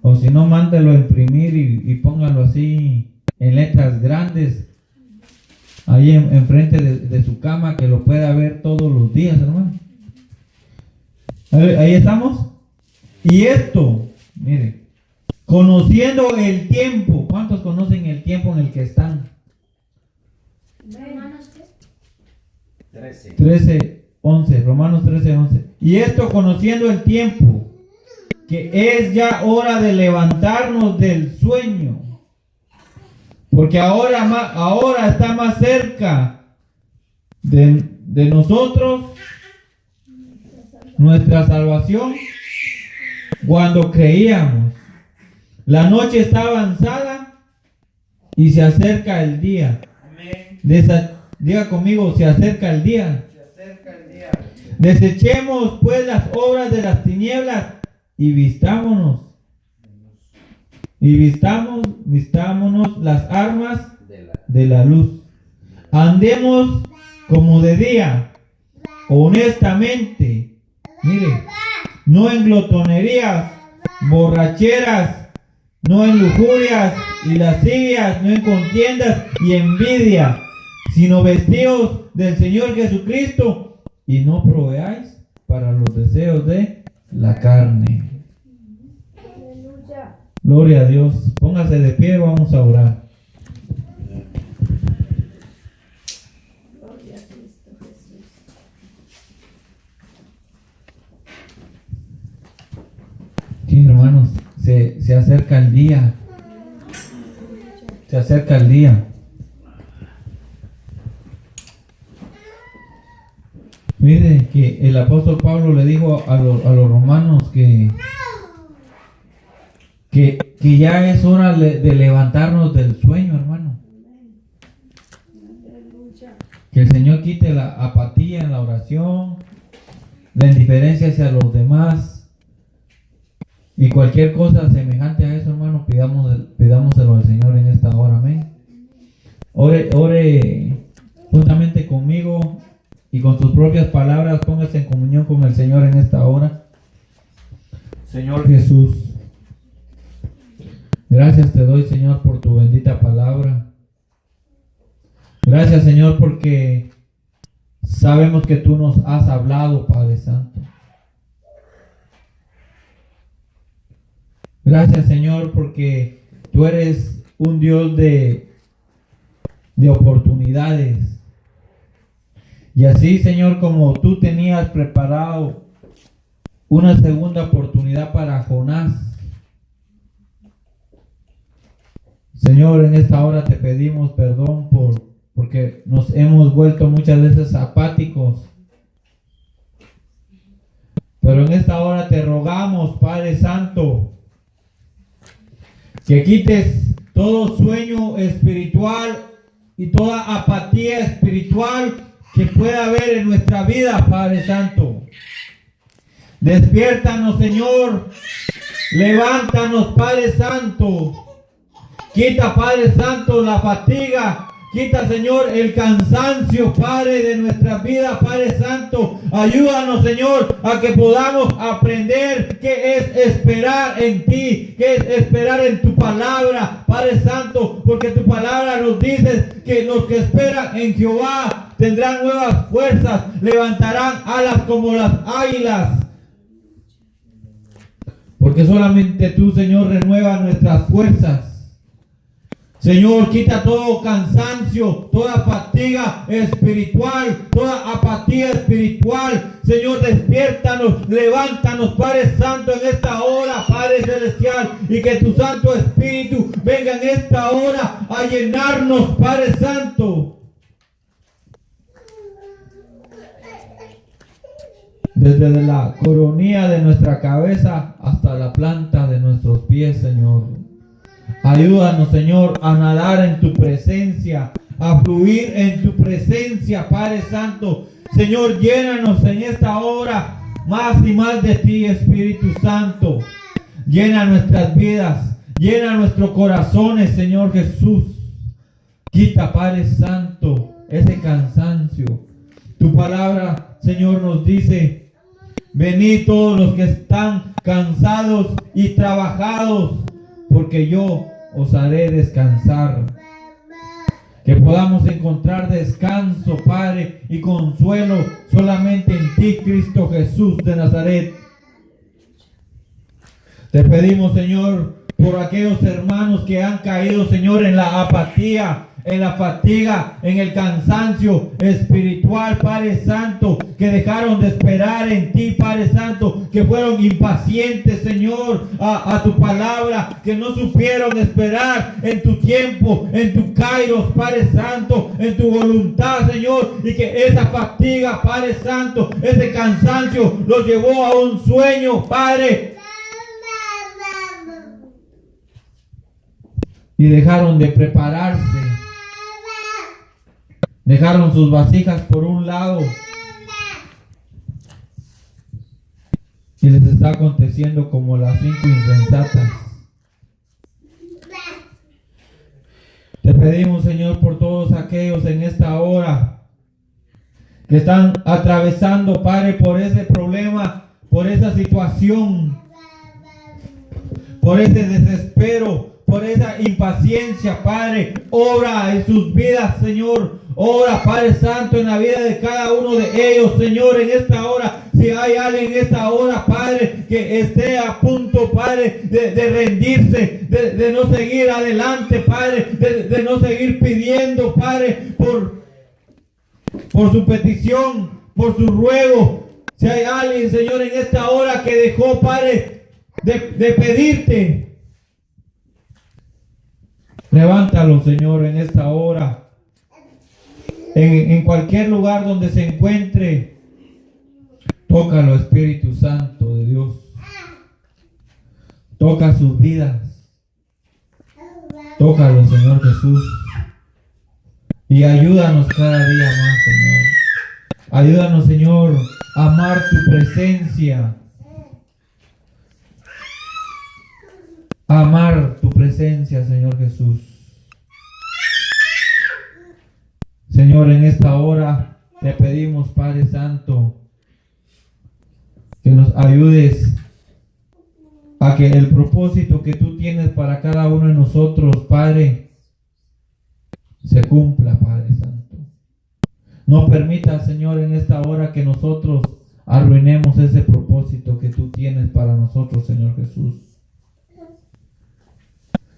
Speaker 4: o si no, mándelo a imprimir y póngalo así en letras grandes ahí enfrente de su cama, que lo pueda ver todos los días, hermano. Ahí estamos. Y esto, mire, conociendo el tiempo. ¿Cuántos conocen el tiempo en el que están?
Speaker 6: Hermanos, ¿qué?
Speaker 4: 13:11, Romanos 13:11. Y esto conociendo el tiempo, que es ya hora de levantarnos del sueño, porque ahora está más cerca de nosotros nuestra salvación. Cuando creíamos, la noche está avanzada y se acerca el día.
Speaker 2: Amén.
Speaker 4: Diga conmigo: se acerca el día.
Speaker 2: Se acerca el día.
Speaker 4: Desechemos pues las obras de las tinieblas y vistámonos las armas de la luz. Andemos como de día, honestamente, mire, no en glotonerías, borracheras, no en lujurias y lascivias, no en contiendas y envidia, sino vestidos del Señor Jesucristo, y no proveáis para los deseos de la carne.
Speaker 5: Aleluya.
Speaker 4: Gloria a Dios. Póngase de pie, vamos a orar.
Speaker 5: Gloria a Cristo Jesús.
Speaker 4: Sí, hermanos, se acerca el día. Se acerca el día. Mire que el apóstol Pablo le dijo a los romanos que ya es hora de levantarnos del sueño, hermano.
Speaker 5: Aleluya.
Speaker 4: Que el Señor quite la apatía en la oración, la indiferencia hacia los demás y cualquier cosa semejante a eso, hermano. Pidámoselo al Señor en esta hora, amén. Ore juntamente conmigo y con sus propias palabras, póngase en comunión con el Señor en esta hora. Señor Jesús, gracias te doy, Señor, por tu bendita palabra. Gracias, Señor, porque sabemos que tú nos has hablado, Padre Santo. Gracias, Señor, porque tú eres un Dios de oportunidades. Y así, Señor, como tú tenías preparado una segunda oportunidad para Jonás, Señor, en esta hora te pedimos perdón porque nos hemos vuelto muchas veces apáticos. Pero en esta hora te rogamos, Padre Santo, que quites todo sueño espiritual y toda apatía espiritual que pueda haber en nuestra vida, Padre Santo. Despiértanos, Señor. Levántanos, Padre Santo. Quita, Padre Santo, la fatiga. Quita, Señor, el cansancio, Padre, de nuestras vidas, Padre Santo. Ayúdanos, Señor, a que podamos aprender qué es esperar en ti, qué es esperar en tu palabra, Padre Santo, porque tu palabra nos dice que los que esperan en Jehová tendrán nuevas fuerzas, levantarán alas como las águilas. Porque solamente tú, Señor, renuevas nuestras fuerzas. Señor, quita todo cansancio, toda fatiga espiritual, toda apatía espiritual. Señor, despiértanos, levántanos, Padre Santo, en esta hora, Padre Celestial, y que tu Santo Espíritu venga en esta hora a llenarnos, Padre Santo. Desde la coronilla de nuestra cabeza hasta la planta de nuestros pies, Señor. Ayúdanos, Señor, a nadar en tu presencia, a fluir en tu presencia, Padre Santo. Señor, llénanos en esta hora más y más de ti, Espíritu Santo. Llena nuestras vidas, llena nuestros corazones, Señor Jesús. Quita, Padre Santo, ese cansancio. Tu palabra, Señor, nos dice: venid todos los que están cansados y trabajados, porque yo os haré descansar. Que podamos encontrar descanso, Padre, y consuelo solamente en ti, Cristo Jesús de Nazaret. Te pedimos, Señor, por aquellos hermanos que han caído, Señor, en la apatía, en la fatiga, en el cansancio espiritual, Padre Santo, que dejaron de esperar en ti, Padre Santo, que fueron impacientes, Señor, a tu palabra, que no supieron esperar en tu tiempo, en tu kairos, Padre Santo, en tu voluntad, Señor, y que esa fatiga, Padre Santo, ese cansancio los llevó a un sueño, Padre, y dejaron de prepararse. Dejaron sus vasijas por un lado y les está aconteciendo como las 5 insensatas. Te pedimos, Señor, por todos aquellos en esta hora que están atravesando, Padre, por ese problema, por esa situación, por ese desespero, por esa impaciencia, Padre. Obra en sus vidas, Señor. Obra, Padre Santo, en la vida de cada uno de ellos, Señor, en esta hora. Si hay alguien en esta hora, Padre, que esté a punto, Padre, de rendirse, de no seguir adelante, Padre, de no seguir pidiendo, Padre, por su petición, por su ruego. Si hay alguien, Señor, en esta hora que dejó, Padre, de pedirte, levántalo, Señor, en esta hora. En cualquier lugar donde se encuentre, tócalo, Espíritu Santo de Dios. Toca sus vidas. Tócalo, Señor Jesús. Y ayúdanos cada día más, Señor. Ayúdanos, Señor, a amar tu presencia. A amar tu presencia, Señor Jesús. Señor, en esta hora te pedimos, Padre Santo, que nos ayudes a que el propósito que tú tienes para cada uno de nosotros, Padre, se cumpla, Padre Santo. No permita, Señor, en esta hora que nosotros arruinemos ese propósito que tú tienes para nosotros, Señor Jesús.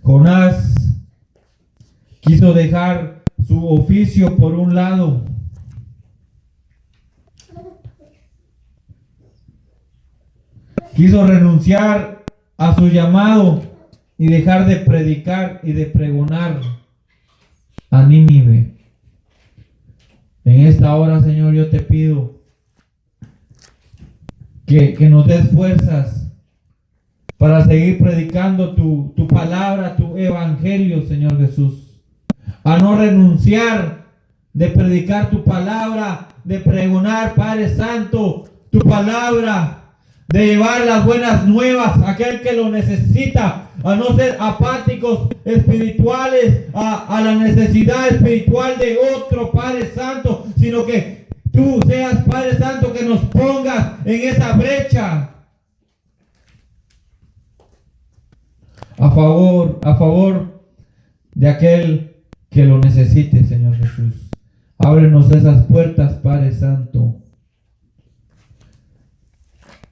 Speaker 4: Jonás quiso dejar su oficio por un lado quiso renunciar a su llamado y dejar de predicar y de pregonar a Nínive. En esta hora, Señor, yo te pido que nos des fuerzas para seguir predicando tu palabra, tu evangelio, Señor Jesús. A no renunciar de predicar tu palabra, de pregonar, Padre Santo, tu palabra, de llevar las buenas nuevas a aquel que lo necesita, a no ser apáticos espirituales a la necesidad espiritual de otro, Padre Santo, sino que tú seas, Padre Santo, que nos pongas en esa brecha a favor de aquel que lo necesite, Señor Jesús. Ábrenos esas puertas, Padre Santo.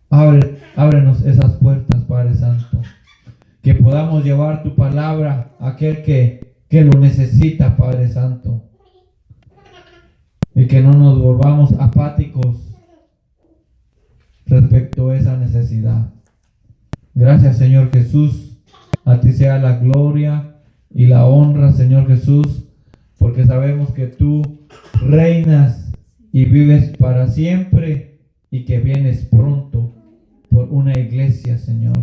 Speaker 4: Ábrenos esas puertas, Padre Santo. Que podamos llevar tu palabra a aquel que lo necesita, Padre Santo. Y que no nos volvamos apáticos respecto a esa necesidad. Gracias, Señor Jesús. A ti sea la gloria y la honra, Señor Jesús, porque sabemos que tú reinas y vives para siempre y que vienes pronto por una iglesia, Señor,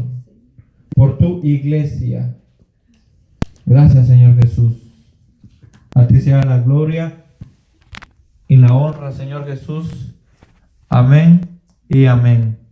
Speaker 4: por tu iglesia. Gracias, Señor Jesús. A ti sea la gloria y la honra, Señor Jesús. Amén y amén.